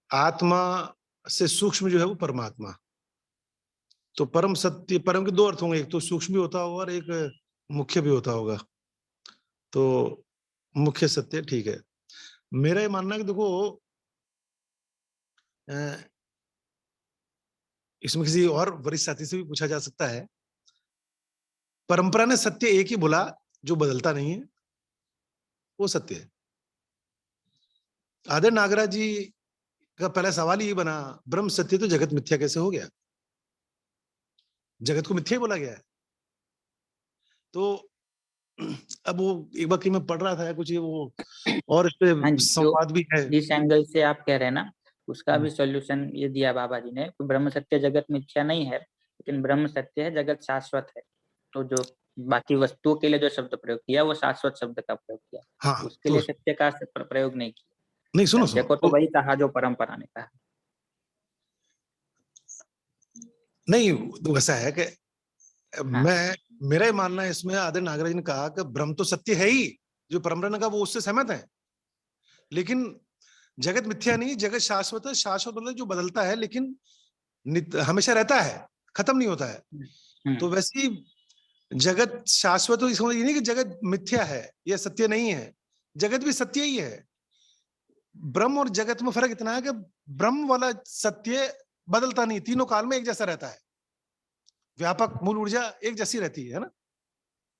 आत्मा से सूक्ष्म जो है वो परमात्मा। तो परम सत्य, परम के 2 अर्थ होंगे, एक तो सूक्ष्म भी होता होगा और एक मुख्य भी होता होगा। तो मुख्य सत्य ठीक है। मेरा ये मानना है कि देखो इसमें किसी और वरिष्ठ साथी से भी पूछा जा सकता है। परंपरा ने सत्य एक ही बोला जो बदलता नहीं है, वो सत्य है। आदर नागराज जी का पहला सवाल ये बना, ब्रह्म सत्य तो जगत मिथ्या कैसे हो गया? जगत को मिथ्या ही बोला गया है। तो अब वो एक बार कि मैं पढ़ रहा था कुछ ये वो, और इस पे हाँ जी, संवाद भी है। जिस एंगल से आप कह रहे हैं ना, उसका हम्म। भी सॉल्यूशन ये दिया बाबा जी ने। ब्रह्म सत्य जगत मिथ्या नहीं है, लेकिन ब्रह्म सत्य है, जगत शाश्वत है। तो जो बाकी वस्तुओं के लिए जो शब्द प्रयोग किया वो शाश्वत शब्द का प्रयोग किया, हाँ, उसके तो लिए सत्य का प्रयोग नहीं किया। नहीं, सुनो सत्य सुनो को तो वही कहा जो परंपरा ने कहा। नहीं, तो वैसा है कि हाँ। मेरा ही मानना है इसमें, आदर नागराज ने कहा कि ब्रह्म तो सत्य है ही, जो परंपरा ने कहा वो उससे सहमत है, लेकिन जगत मिथ्या नहीं, जगत शाश्वत है। शाश्वत मतलब जो बदलता है लेकिन हमेशा रहता है, खत्म नहीं होता है। तो वैसे ही जगत शाश्वत हो, इसका मतलब ये नहीं कि जगत मिथ्या है या सत्य नहीं है, जगत भी सत्य ही है। ब्रह्म और जगत में फर्क इतना है कि ब्रह्म वाला सत्य बदलता नहीं, तीनों काल में एक जैसा रहता है, व्यापक मूल ऊर्जा एक जैसी रहती है ना।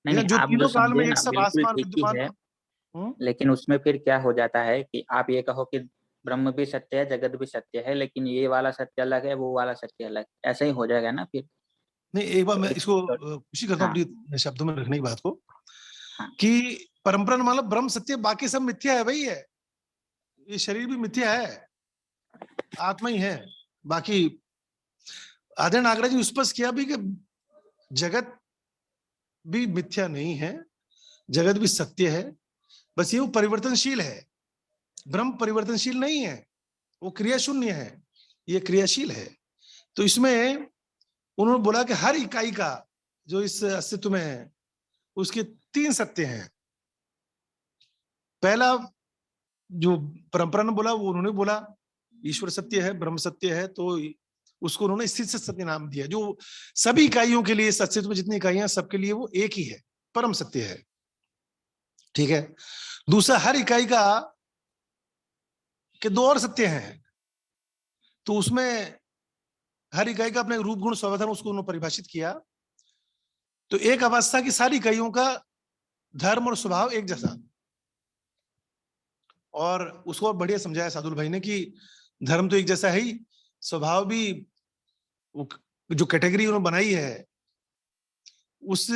नहीं नहीं, जो आप जो तीनों काल में समझे एक ना सब बिल्कुल आसमान ठीक ही विद्यमान। है, लेकिन उसमें फिर क्या हो जाता है कि आप ये कहो कि ब्रह्म भी सत्य है, जगत भी सत्य है, लेकिन ये वाला सत्य अलग है, वो वाला सत्य अलग, ऐसा ही हो जाएगा ना फिर। नहीं, एक बार तो मैं इसको कोशिश करता हूँ हाँ अपनी शब्दों में रखने की बात को, हाँ कि परंपरा ने मतलब ब्रह्म सत्य, बाकी सब मिथ्या है। भाई है, ये शरीर भी मिथ्या है, आत्मा ही है बाकी। आदर नागराज जी स्पष्ट किया भी कि जगत भी मिथ्या नहीं है, जगत भी सत्य है, बस ये वो परिवर्तनशील है। ब्रह्म परिवर्तनशील नहीं है, वो क्रिया शून्य है, ये क्रियाशील है। तो इसमें उन्होंने बोला कि हर इकाई का जो इस अस्तित्व में है उसके 3 सत्य हैं। पहला जो परंपरा ने बोला वो उन्होंने बोला, ईश्वर सत्य है, ब्रह्म सत्य है, तो उसको उन्होंने स्थित सत्य नाम दिया, जो सभी इकाइयों के लिए, इस अस्तित्व में जितनी इकाइयां सबके लिए वो एक ही है, परम सत्य है। ठीक है। दूसरा, हर इकाई का के 2 और सत्य हैं, तो उसमें हर इकाई का अपने रूप गुण स्वभाव उसको उन्होंने परिभाषित किया। तो एक अवस्था की सारी इकाइयों का धर्म और स्वभाव एक जैसा, और उसको और बढ़िया समझाया सादुल भाई ने कि धर्म तो एक जैसा है ही, स्वभाव भी जो कैटेगरी उन्होंने बनाई है उस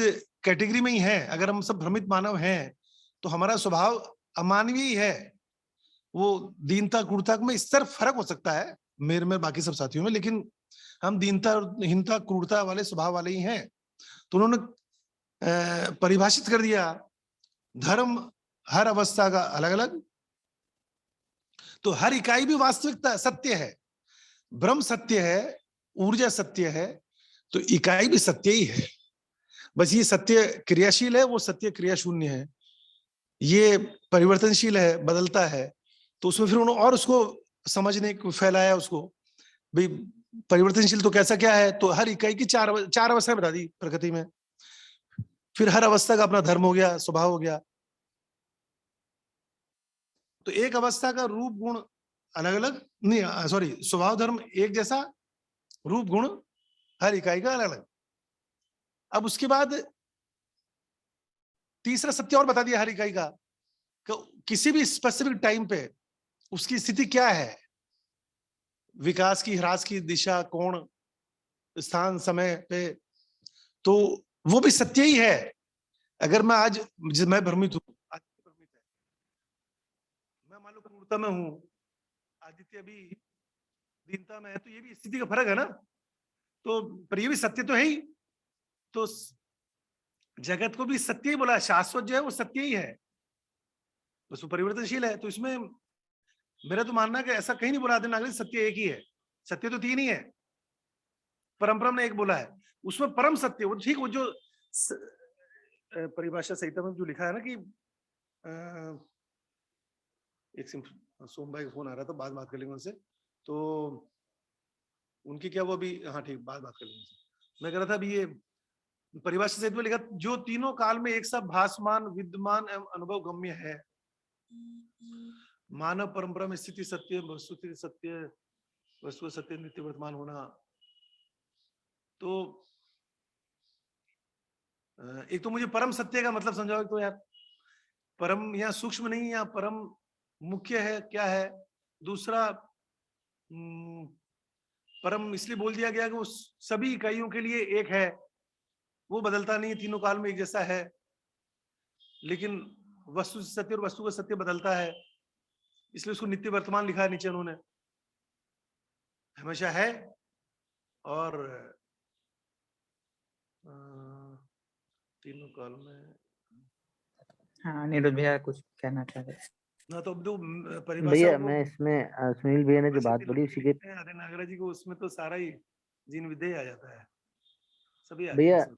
कैटेगरी में ही है। अगर हम सब भ्रमित मानव हैं तो हमारा स्वभाव अमानवीय ही है। वो दीनता क्रूरता में इस तरह फर्क हो सकता है मेरे में बाकी सब साथियों में, लेकिन हम दीनता हीनता क्रूरता वाले स्वभाव वाले ही हैं। तो उन्होंने परिभाषित कर दिया धर्म हर अवस्था का अलग अलग, तो हर इकाई भी वास्तविकता सत्य है, ब्रह्म सत्य है, ऊर्जा सत्य है, तो इकाई भी सत्य ही है। बस ये सत्य क्रियाशील है, वो सत्य क्रिया शून्य है, ये परिवर्तनशील है, बदलता है। तो उसमें फिर उन्होंने और उसको समझने को फैलाया उसको, भाई परिवर्तनशील तो कैसा क्या है, तो हर इकाई की चार अवस्थाएं बता दी प्रकृति में। फिर हर अवस्था का अपना धर्म हो गया, स्वभाव हो गया। तो एक अवस्था का रूप गुण अलग अलग नहीं, सॉरी, स्वभाव धर्म एक जैसा, रूप गुण हर इकाई का अलग अलग। अब उसके बाद तीसरा सत्य और बता दिया हर इकाई का, कि किसी भी स्पेसिफिक टाइम पे उसकी स्थिति क्या है, विकास की ह्रास की दिशा, कोण, स्थान, समय पे, तो वो भी सत्य ही है। अगर मैं आज मैं भ्रमित हूँ, आदित्य भ्रमित है, मैं मान लो क्रूरता में हूँ, आदित्य अभी दीनता में है, तो ये भी स्थिति का फर्क है ना। तो पर ये भी सत्य तो है ही। तो जगत को भी सत्य ही बोला, शाश्वत जो है वो सत्य ही है, बस वो परिवर्तनशील है। तो इसमें मेरा तो मानना है कि ऐसा कहीं नहीं बोला आदि नागरिक सत्य एक ही है। सत्य तो तीन ही है, परंपरा ने एक बोला है, उसमें परम सत्य वो ठीक, वो जो परिभाषा संहिता में जो लिखा है ना कि एक सोम भाई का फोन आ रहा था, बाद बात कर लेंगे उनसे, तो उनकी क्या वो अभी, हाँ ठीक, बात कर लेंगे उनसे। मैं कह रहा था अभी ये परिभाषा सहित में लिखा, जो तीनों काल में एक साथ भासमान, विद्यमान एवं अनुभव गम्य है। मानव परंपरा में स्थिति सत्य, वस्तु सत्य, वस्तु सत्य, नित्य वर्तमान होना। तो एक तो मुझे परम सत्य का मतलब समझाओ तो यार, परम या सूक्ष्म नहीं, या परम मुख्य है, क्या है। दूसरा परम इसलिए बोल दिया गया कि वो सभी इकाइयों के लिए एक है, वो बदलता नहीं है, तीनों काल में एक जैसा है। लेकिन वस्तु सत्य और वस्तु का सत्य बदलता है, इसलिए उसको नित्य वर्तमान लिखा है नीचे उन्होंने, हमेशा है। और तीनों काल में, हाँ अनिरुद्ध भैया कुछ कहना चाह रहे ना तो अब परिभाषा भैया मैं इसमें सुनील भैया ने जो बात बोली उसी के, आदि नागराज जी को, उसमें तो सारा ही जीन विद्या आ जाता है, सभी आ भैया जाता है।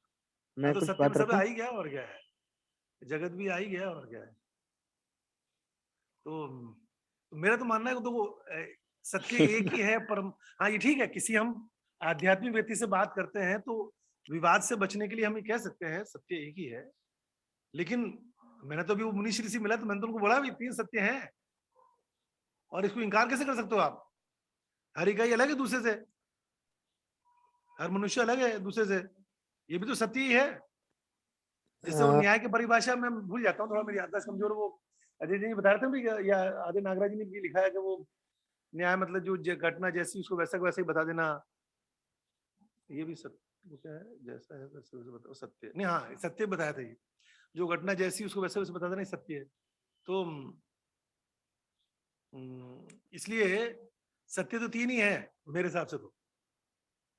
मैं तो कुछ सत्य में बात सब रखूं। आ ही गया, और क्या है, जगत भी आ ही गया, और क्या है। तो मेरा तो मानना है तो वो सत्य एक ही है, परम। हाँ ये ठीक है, किसी हम आध्यात्मिक व्यक्ति से बात करते हैं तो विवाद से बचने के लिए हम ये कह सकते हैं सत्य एक ही है। लेकिन मैंने तो अभी वो मुनीष ऋषि मिला, तो मैंने तो उनको बोला भी तीन सत्य हैं, और इसको इनकार कैसे कर सकते हो आप। हर इकाई अलग है दूसरे से, हर मनुष्य अलग है दूसरे से, ये भी तो सत्य ही है। जैसे वो न्याय की परिभाषा में भूल जाता हूँ, थोड़ा मेरी याददाश्त कमजोर, वो अजय जी बता रहे थे या आदि नागराज जी ने भी लिखा है कि वो न्याय मतलब जो घटना जैसी उसको वैसा वैसे ही बता देना, ये भी सत्य। वो क्या है, जैसा है वैसे वैसे बताओ, सत्य नहीं, हाँ सत्य बताया था ये, जो घटना जैसी उसको वैसे वैसे बता देना सत्य है। तो इसलिए सत्य तो तीन ही है मेरे हिसाब से। तो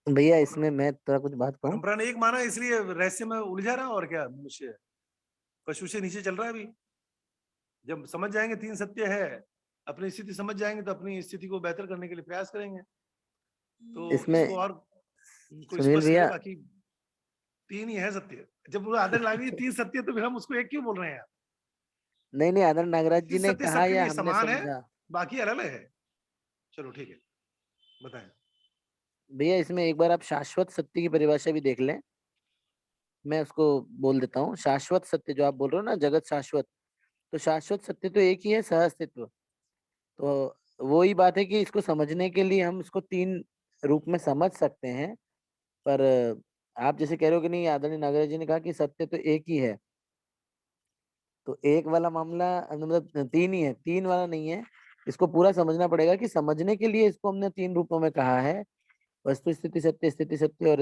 भैया इसमें मैं थोड़ा कुछ बात कहूँ। परंपरा ने एक माना, इसलिए रहस्य में उलझा रहा, और क्या मनुष्य पशु से नीचे चल रहा है अभी। जब समझ जाएंगे तीन सत्य है, अपनी स्थिति समझ जाएंगे, तो अपनी स्थिति को बेहतर करने के लिए प्रयास करेंगे, तो इसमें इसको और को सुनील स्पष्ट करें। भैया, बाकी तीन ही है सत्य। जब वो आदर लागी तीन सत्य, तो फिर हम उसको एक क्यों बोल रहे हैं यार। नहीं आदर नागराज जी तीन ने सत्य कहा सबके या लिए हमने समान है, समझा। बाकी अलग है। चलो ठीक है, बताएं। भैया इसमें एक बार आप शाश्वत सत्य की परिभाषा भी देख लें, मैं उसको बोल देता हूँ। शाश्वत सत्य जो आप बोल रहे हो ना, जगत शाश्वत, तो शाश्वत सत्य तो एक ही है, सह अस्तित्व। तो वो ही बात है कि इसको समझने के लिए हम इसको तीन रूप में समझ सकते हैं। पर आप जैसे कह रहे हो कि नहीं, आदरणीय नागराज जी ने कहा कि सत्य तो एक ही है, तो एक वाला मामला मतलब तीन ही है, तीन वाला नहीं है। इसको पूरा समझना पड़ेगा कि समझने के लिए इसको हमने तीन रूपों में कहा है, वस्तु स्थिति सत्य, स्थिति सत्य और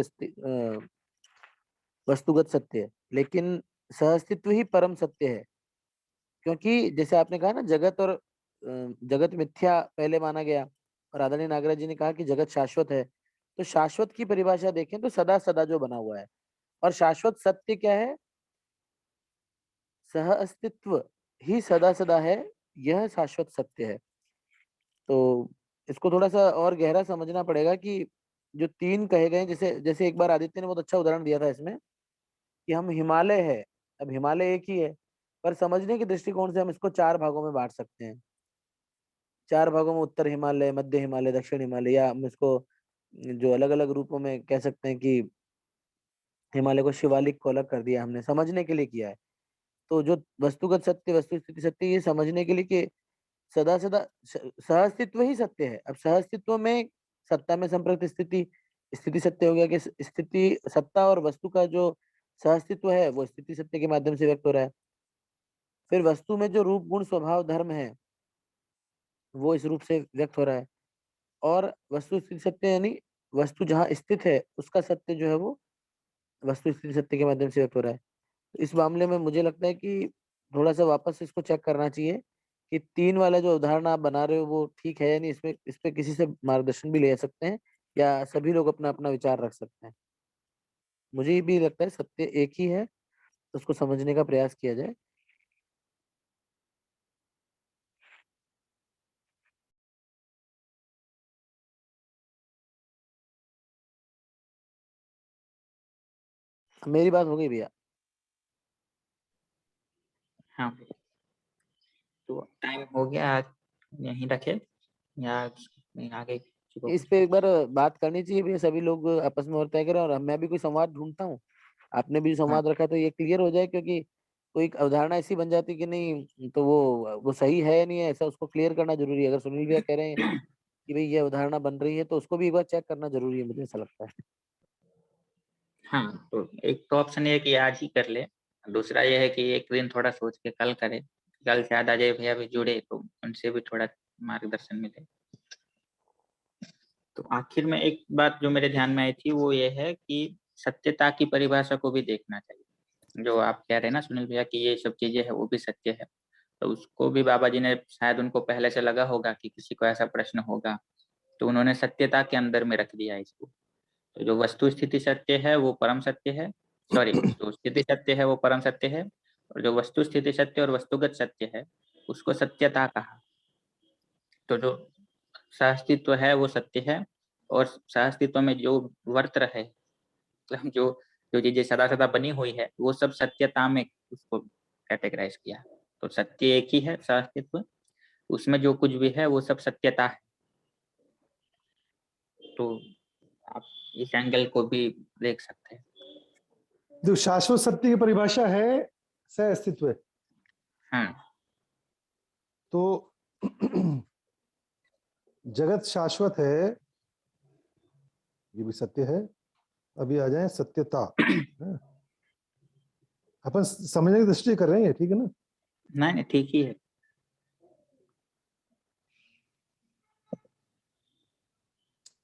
वस्तुगत सत्य। लेकिन सहअस्तित्व ही परम सत्य है, क्योंकि जैसे आपने कहा ना, जगत और जगत मिथ्या पहले माना गया, और आदरणीय नागराज जी ने कहा कि जगत शाश्वत है। तो शाश्वत की परिभाषा देखें तो सदा सदा जो बना हुआ है, और शाश्वत सत्य क्या है, सह अस्तित्व ही सदा सदा है, यह शाश्वत सत्य है। तो इसको थोड़ा सा और गहरा समझना पड़ेगा कि जो तीन कहे गए, जैसे जैसे एक बार आदित्य ने बहुत अच्छा उदाहरण दिया था इसमें, कि हम हिमालय है, अब हिमालय एक ही है, पर समझने के दृष्टिकोण से हम इसको चार भागों में बांट सकते हैं। चार भागों में उत्तर हिमालय, मध्य हिमालय, दक्षिण हिमालय, या हम इसको जो अलग अलग रूपों में कह सकते हैं कि हिमालय को शिवालिक को अलग कर दिया, हमने समझने के लिए किया है। तो जो वस्तुगत सत्य, वस्तु स्थिति सत्य, ये समझने के लिए कि सदा सदा सहअस्तित्व ही सत्य है। अब सहअस्तित्व में सत्ता में संप्रक्त स्थिति, स्थिति सत्य हो गया कि स्थिति, सत्ता और वस्तु का जो सहअस्तित्व है वो स्थिति सत्य के माध्यम से व्यक्त हो रहा है। फिर वस्तु में जो रूप गुण स्वभाव धर्म है वो इस रूप से व्यक्त हो रहा है। और वस्तु स्थिति सत्य यानी वस्तु जहाँ स्थित है उसका सत्य जो है वो वस्तु स्थिति सत्य के माध्यम से व्यक्त हो रहा है। तो इस मामले में मुझे लगता है कि थोड़ा सा वापस इसको चेक करना चाहिए कि 3 वाला जो उदाहरण आप बना रहे हो वो ठीक है या नहीं, इसमें इस पे किसी से मार्गदर्शन भी ले सकते हैं या सभी लोग अपना-अपना विचार रख सकते हैं। मुझे ये भी लगता है सत्य एक ही है, उसको समझने का प्रयास किया जाए। मेरी बात हो गई भैया। हाँ भैया, तो टाइम हो गया, यहीं रखे या आगे किसी को इस पे एक बार बात करनी चाहिए भैया, सभी लोग आपस में और तय करें और मैं भी कोई संवाद ढूँढता हूँ। आपने भी हाँ संवाद रखा तो ये क्लियर हो जाए, क्योंकि कोई एक अवधारणा ऐसी बन जाती कि नहीं तो वो सही है या नहीं है, ऐसा उसको क्लियर करना ज़रूरी है। अगर सुनील भैया कह रहे हैं कि भई ये अवधारणा बन रही है तो उसको भी एक बार चेक करना ज़रूरी है, मुझे ऐसा लगता है। हाँ, तो एक तो ऑप्शन ये है कि आज ही कर ले, दूसरा ये है कि एक दिन थोड़ा सोच के कल करे, कल शायद अजय भैया भी जुड़े तो उनसे भी थोड़ा मार्गदर्शन मिले। तो आखिर में एक बात जो मेरे ध्यान में आई थी वो ये है कि सत्यता की परिभाषा को भी देखना चाहिए। जो आप कह रहे हैं ना सुनील भैया कि ये सब चीजें है वो भी सत्य है, तो उसको भी बाबा जी ने शायद उनको पहले से लगा होगा कि किसी को ऐसा प्रश्न होगा, तो उन्होंने सत्यता के अंदर में रख दिया इसको। तो जो वस्तु स्थिति सत्य है वो परम सत्य है, सॉरी जो स्थिति सत्य है वो परम सत्य है, और जो वस्तु स्थिति सत्य और वस्तुगत सत्य है उसको सत्यता कहा। तो जो सहअस्तित्व है वो सत्य है, और सहअस्तित्व में जो वर्त रहे, मतलब जो जो चीजें सदा सदा बनी हुई है वो सब सत्यता में उसको कैटेगराइज किया। तो सत्य एक ही है सहअस्तित्व, उसमें जो कुछ भी है वो सब सत्यता है। तो आप इस एंगल को भी देख सकते हैं। जो शाश्वत सत्य की परिभाषा है सह अस्तित्व है। हाँ तो जगत शाश्वत है, ये भी सत्य है। अभी आ जाए सत्यता। हाँ। अपन समझने की दृष्टि कर रहे हैं, ठीक है ना? नहीं ठीक ही है।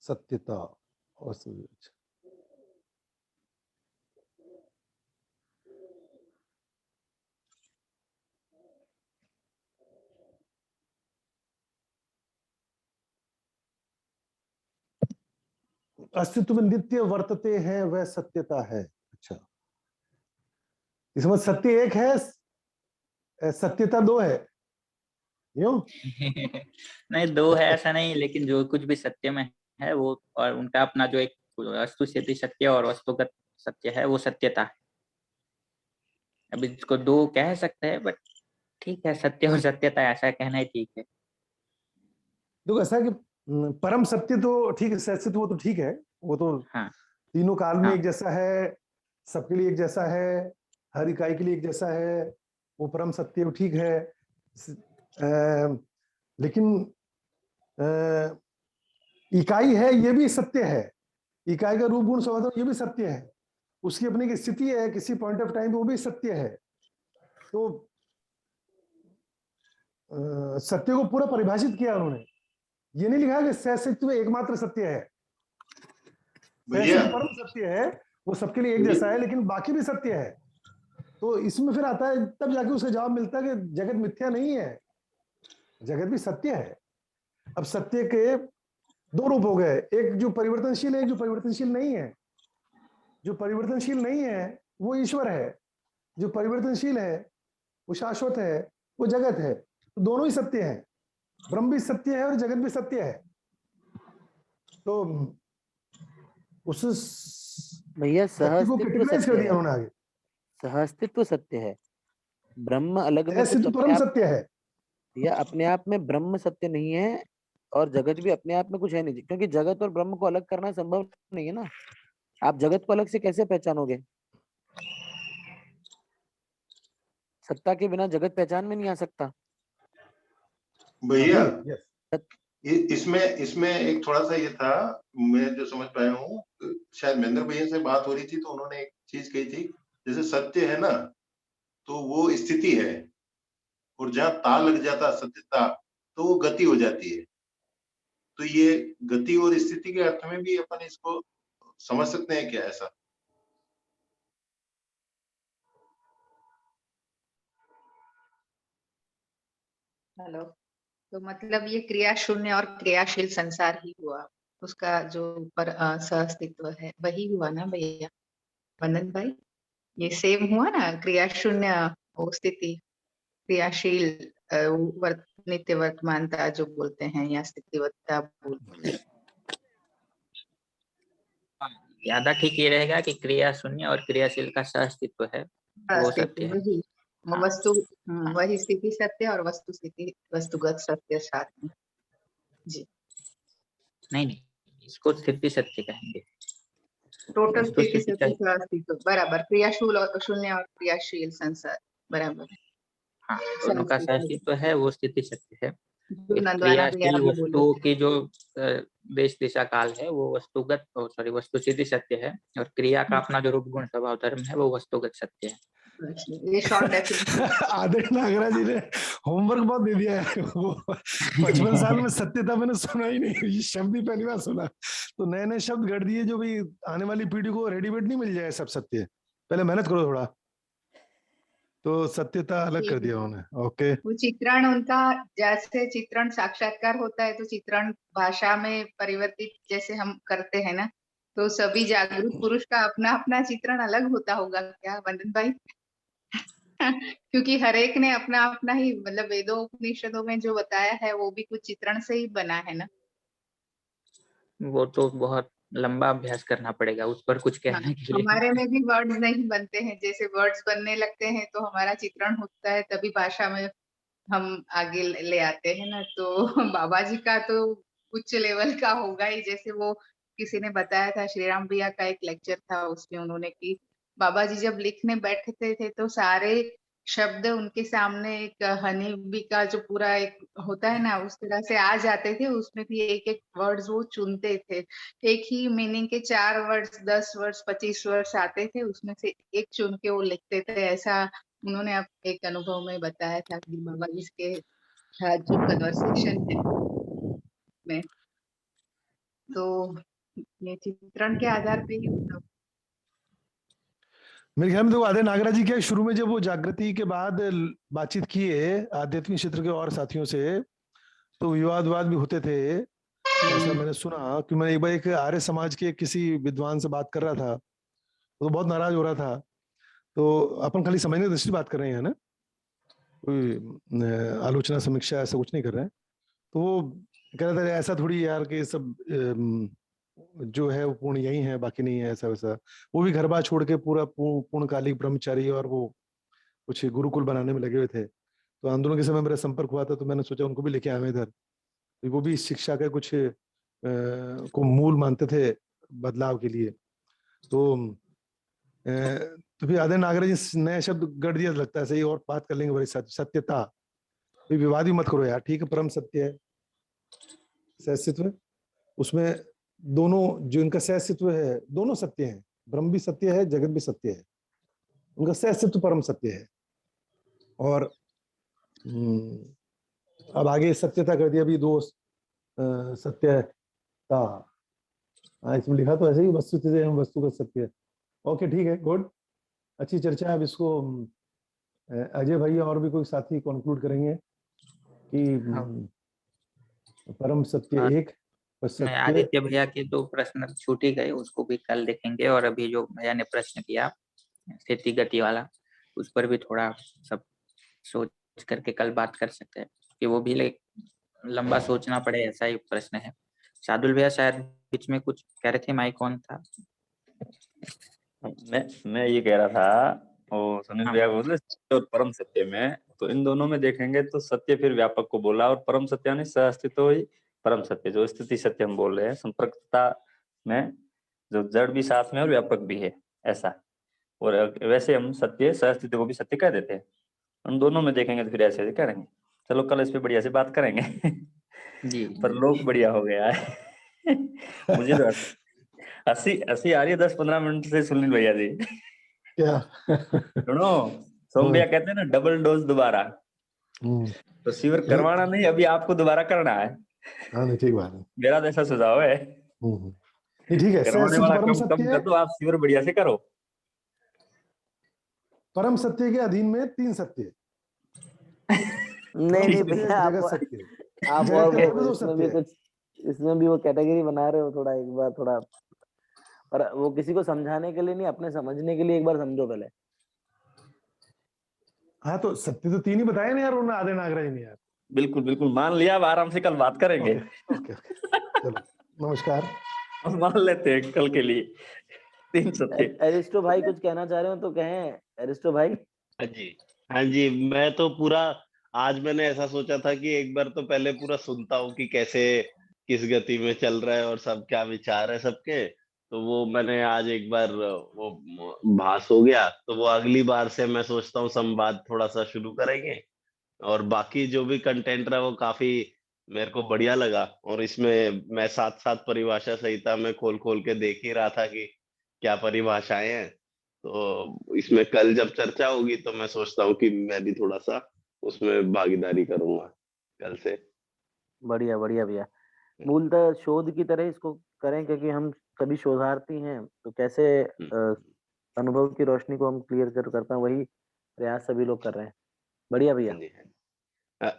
सत्यता और सूरज। अस्तित्व नित्य वर्तते हैं वह सत्यता है। अच्छा, इसमें सत्य एक है, सत्यता दो है, यूं? नहीं दो है ऐसा नहीं, लेकिन जो कुछ भी सत्य में है वो, और उनका अपना जो एक वस्तु स्थिति सत्य और वस्तुगत सत्य है वो सत्यता है। अभी इसको दो कह सकते हैं, बट ठीक है, सत्य और सत्यता ऐसा कहना ही ठीक है। देखो ऐसा है कि परम सत्य तो ठीक है, सत्य वो तो ठीक है, वो तो हाँ तीनों काल में हाँ एक जैसा है, सबके लिए एक जैसा है, हर इकाई के लिए एक जैसा है, वो परम सत्य वो ठीक है। लेकिन इकाई है ये भी सत्य है, इकाई का रूप गुण स्वभाव ये भी सत्य है, उसकी अपनी की स्थिति है किसी पॉइंट ऑफ टाइम वो भी सत्य है। तो सत्य को पूरा परिभाषित किया उन्होंने, ये नहीं लिखा कि सहअस्तित्व एकमात्र सत्य है, सहअस्तित्व परम सत्य है, वो सबके लिए एक जैसा है, लेकिन बाकी भी सत्य है। तो इसमें फिर आता है तब जाके उसका जवाब मिलता है कि जगत मिथ्या नहीं है, जगत भी सत्य है। अब सत्य के दो रूप हो गए, एक जो परिवर्तनशील है, एक जो परिवर्तनशील नहीं है। जो परिवर्तनशील नहीं है वो ईश्वर है, जो परिवर्तनशील है वो शाश्वत है, वो जगत है। तो दोनों ही सत्य है, ब्रह्म भी सत्य है और जगत भी सत्य है। तो उस भैया सत्य को सहअस्तित्व कैटेगराइज कर सत्य दिया है, उन्होंने आगे। सहअस्तित्व सत्य है, ब्रह्म अलग में कुछ अस्तित्व अपने परम आप, सत्य है। या अपने आप में ब्रह्म सत्य नहीं है और जगत भी अपने आप में कुछ है नहीं, क्योंकि जगत और ब्रह्म को अलग करना संभव नहीं है ना। आप जगत को अलग से कैसे पहचानोगे? सत्ता के बिना जगत पहचान में नहीं आ सकता। भैया सत- इसमें इसमें एक थोड़ा सा ये था, मैं जो समझ पाया हूँ, शायद महेंद्र भैया से बात हो रही थी तो उन्होंने एक चीज कही थी, जैसे सत्य है ना तो वो स्थिति है, और जहाँ ता लग जाता सत्यता तो वो गति हो जाती है। तो ये गति और स्थिति के अर्थ में भी अपन इसको समझ सकते हैं क्या ऐसा? हेलो, तो मतलब ये क्रिया शून्य और क्रियाशील संसार ही हुआ, उसका जो ऊपर सहअस्तित्व है वही हुआ ना भैया वंदन भाई? ये सेम हुआ ना, क्रिया शून्य वो स्थिति, क्रियाशील नित्य वर्तमानता जो बोलते हैं या स्थितिवत्ता बोलते हैं। ज्यादा ठीक ये रहेगा कि क्रिया शून्य और क्रियाशील का सहअस्तित्व है, वो सत्य है। वही हाँ। वस्तु वही स्थिति सत्य और वस्तु स्थिति वस्तुगत सत्य साथ में। जी नहीं, इसको स्थिति सत्य कहेंगे। टोटल वस्तु स्थिति स्थिति सत्य सहअस्तित्व बराबर, क्रियाशील और शून्य और क्रियाशील संसार बराबर। हाँ, दोनों का सहअस्तित्व है, वो स्थिति सत्य है। जो एक नंदवाना भैया क्रियाशील अभी बोले वस्तुओं थे। की जो देश दिशा काल है वो वस्तुगत वस्तु स्थिति सत्य है, और क्रिया का अपना जो रूप गुण स्वभाव धर्म है वो वस्तुगत सत्य है। ये शॉर्ट डेफिनेशन। आदर्श नागराज जी ने होमवर्क बहुत दे दिया है। वो 55 साल में सत्यता मैंने सुना ही नहीं, ये शब्द ही पहली बार सुना। तो नए नए शब्द गढ़ दिए जो भी आने वाली पीढ़ी को रेडीमेड नहीं मिल जाए सब सत्य, पहले मेहनत करो थोड़ा। तो सत्यता अलग कर दिया उन्होंने। ओके, वो चित्रण उनका जैसे चित्रण साक्षात्कार होता है तो चित्रण भाषा में परिवर्तित जैसे हम करते हैं ना, तो सभी जागरूक पुरुष का अपना अपना चित्रण अलग होता होगा क्या वंदन भाई? क्योंकि हर एक ने अपना अपना ही मतलब वेदों उपनिषदों में जो बताया है वो भी कुछ चित्रण से ही बना है ना। वो तो बहुत लंबा अभ्यास करना पड़ेगा उस पर कुछ हाँ, कहने के लिए। हमारे में भी वर्ड्स नहीं बनते हैं, जैसे वर्ड्स बनने लगते हैं तो हमारा चित्रण होता है, तभी भाषा में हम आगे ले आते हैं ना। तो बाबा जी का तो उच्च लेवल का होगा ही, जैसे वो किसी ने बताया था, श्री राम भैया का एक लेक्चर था उसमें उन्होंने कि बाबा जी जब लिखने बैठते थे तो सारे शब्द उनके सामने एक हनी बी का जो पूरा एक होता है ना उस तरह से आ जाते थे, उसमें भी एक एक वर्ड्स वो चुनते थे, एक ही मीनिंग के 4 वर्ड्स 10 वर्ड्स 25 वर्ड्स आते थे, उसमें से एक चुन के वो लिखते थे। ऐसा उन्होंने एक अनुभव में बताया था कि बाबा जी के जो कन्वर्सेशन है में, तो ये चित्रण के आधार पे ही होता। मेरे ख्याल में तो आदे नागराज जी के शुरू में जब वो जागृति के बाद बातचीत किए आध्यात्मिक क्षेत्र के और साथियों से, तो विवाद भी होते थे, ऐसा मैंने सुना। कि मैं एक बार एक आर्य समाज के किसी विद्वान से बात कर रहा था, तो बहुत नाराज हो रहा था। तो अपन खाली समझने की दृष्टि बात कर रहे हैं ना, कोई आलोचना समीक्षा ऐसा कुछ नहीं कर रहे हैं। तो वो कह रहा था ऐसा थोड़ी यार कि सब जो है वो पूर्ण यही है, बाकी नहीं है, ऐसा वैसा। वो भी घर बार छोड़ के पूरा पूर्णकालिक ब्रह्मचारी और वो कुछ गुरुकुल बनाने में लगे हुए थे। तो आंदोलन के समय मेरा संपर्क हुआ था, तो मैंने सोचा उनको भी लेके आया इधर। वो भी शिक्षा के कुछ को मूल मानते थे बदलाव के लिए। तो फिर आदे नागराज जी नया शब्द गढ़ दिया लगता है, सही। और बात कर लेंगे बड़ी सत्यता, विवाद भी मत करो यार, ठीक है। परम सत्य है, सहअस्तित्व, उसमें दोनों जो इनका सहअस्तित्व है दोनों सत्य है, ब्रह्म भी सत्य है, जगत भी सत्य है, उनका सहअस्तित्व परम सत्य है। और अब आगे सत्यता कर दिया, अभी दो सत्यता, इसमें लिखा तो ऐसे ही वस्तुतः हम वस्तु का सत्य है। ओके, ठीक है, गुड, अच्छी चर्चा है। अब इसको अजय भैया और भी कोई साथी कंक्लूड करेंगे कि परम सत्य एक सत्य। आदित्य भैया के 2 प्रश्न छूट ही गए, उसको भी कल देखेंगे। और अभी जो भैया ने प्रश्न किया स्थिति गति वाला, उस पर भी थोड़ा सब सोच करके कल बात कर सकते हैं, कि वो भी लंबा सोचना पड़े, ऐसा ही प्रश्न है। शार्दुल भैया शायद बीच में कुछ कह रहे थे, माइक ऑन था। मैं ये कह रहा था, और सुनील भैया बोले सत्य और परम सत्य में, तो इन दोनों में देखेंगे तो सत्य फिर व्यापक को बोला, और परम सत्य यानी सहअस्तित्व ही परम सत्य, जो स्थिति सत्य हम बोल रहे हैं, संपर्कता में जो जड़ भी साथ में और व्यापक भी है, ऐसा। और वैसे हम सत्य सहअस्तित्व को भी सत्य कह देते हैं। उन दोनों में देखेंगे तो फिर ऐसे करेंगे। चलो कल इस पे बढ़िया से बात करेंगे जी। पर लोग बढ़िया हो गया है मुझे तो हंसी आ रही है 10-15 मिनट से सुनील भैया जी। क्या सुनो, सोम भैया कहते हैं ना, डबल डोज दोबारा, तो शिविर करवाना नहीं, अभी आपको दोबारा करना है। हाँ नहीं ठीक बात है। मेरा तो ऐसा सुझाव है, नहीं ठीक है, करवाने सह वाला परम कम कम सत्य, कर दो, आप शिविर बढ़िया से करो। परम सत्य के अधीन में 3 सत्य, नहीं परम नहीं सत्य, भैया, आप जगत सत्य, आप जगत और के अंदर भी 2 इसमें भी सत्य है। कुछ, इसमें भी वो कैटेगरी बना रहे हो थोड़ा, एक बार थोड़ा, पर वो किसी को समझाने के लिए नहीं, अपने समझने के लिए एक बार समझो पहले। हाँ तो सत्य तो 3 ही बताए ना यार उन्होंने, आधे नागराज ने यार। बिल्कुल बिल्कुल मान लिया, अब आराम से कल बात करेंगे। ओके चलो नमस्कार। हम मान लेते हैं कल के लिए 3 सत्य। एरिस्टो भाई कुछ कहना चाह रहे हो तो कहें, एरिस्टो भाई। हाँ जी, हाँ जी, मैं तो पूरा, आज मैंने ऐसा सोचा था कि एक बार तो पहले पूरा सुनता हूँ कि कैसे, किस गति में चल रहा है और सब क्या विचार है सबके, तो वो मैंने आज एक बार वो भास हो गया, तो वो अगली बार से मैं सोचता हूँ संवाद थोड़ा सा शुरू करेंगे, और बाकी जो भी कंटेंट रहा वो काफी मेरे को बढ़िया लगा, और इसमें मैं साथ साथ परिभाषा संहिता में खोल खोल के देख ही रहा था कि क्या परिभाषाएं हैं, तो इसमें कल जब चर्चा होगी तो मैं सोचता हूँ कि मैं भी थोड़ा सा उसमें भागीदारी करूंगा कल से। बढ़िया बढ़िया भैया, मूलतः शोध की तरह इसको करें, क्योंकि हम सभी शोधार्थी हैं, तो कैसे अनुभव की रोशनी को हम क्लियर कर पाए, वही प्रयास सभी लोग कर रहे हैं। बढ़िया भैया। हाँ जी, हाँ।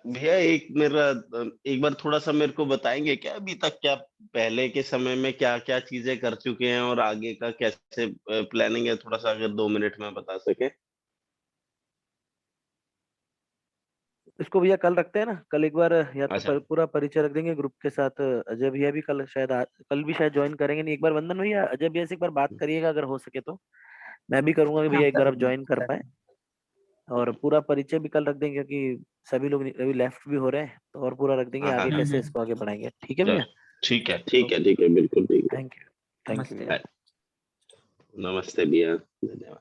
भैया एक बार थोड़ा सा मेरे को बताएंगे क्या, अभी तक क्या पहले के समय में क्या क्या चीजें कर चुके हैं और आगे का कैसे प्लानिंग है, थोड़ा सा अगर 2 मिनट में बता सके। इसको भैया कल रखते हैं ना, कल एक बार या तो अच्छा। पूरा परिचय रख देंगे ग्रुप के साथ। अजय भैया भी कल शायद कल भी शायद ज्वाइन करेंगे नहीं, एक बार वंदन भैया अजय भैया से एक बार बात करिएगा अगर हो सके तो, मैं भी करूंगा कि भैया एक बार आप ज्वाइन कर पाए, और पूरा परिचय भी कल रख देंगे, क्योंकि सभी लोग अभी लेफ्ट भी हो रहे हैं, तो और पूरा रख देंगे हाँ हाँ आगे हाँ, कैसे इसको आगे बढ़ाएंगे। ठीक है भैया, ठीक है ठीक है ठीक है, बिल्कुल ठीक है। थैंक यू नमस्ते। भैया। नमस्ते भैया, धन्यवाद।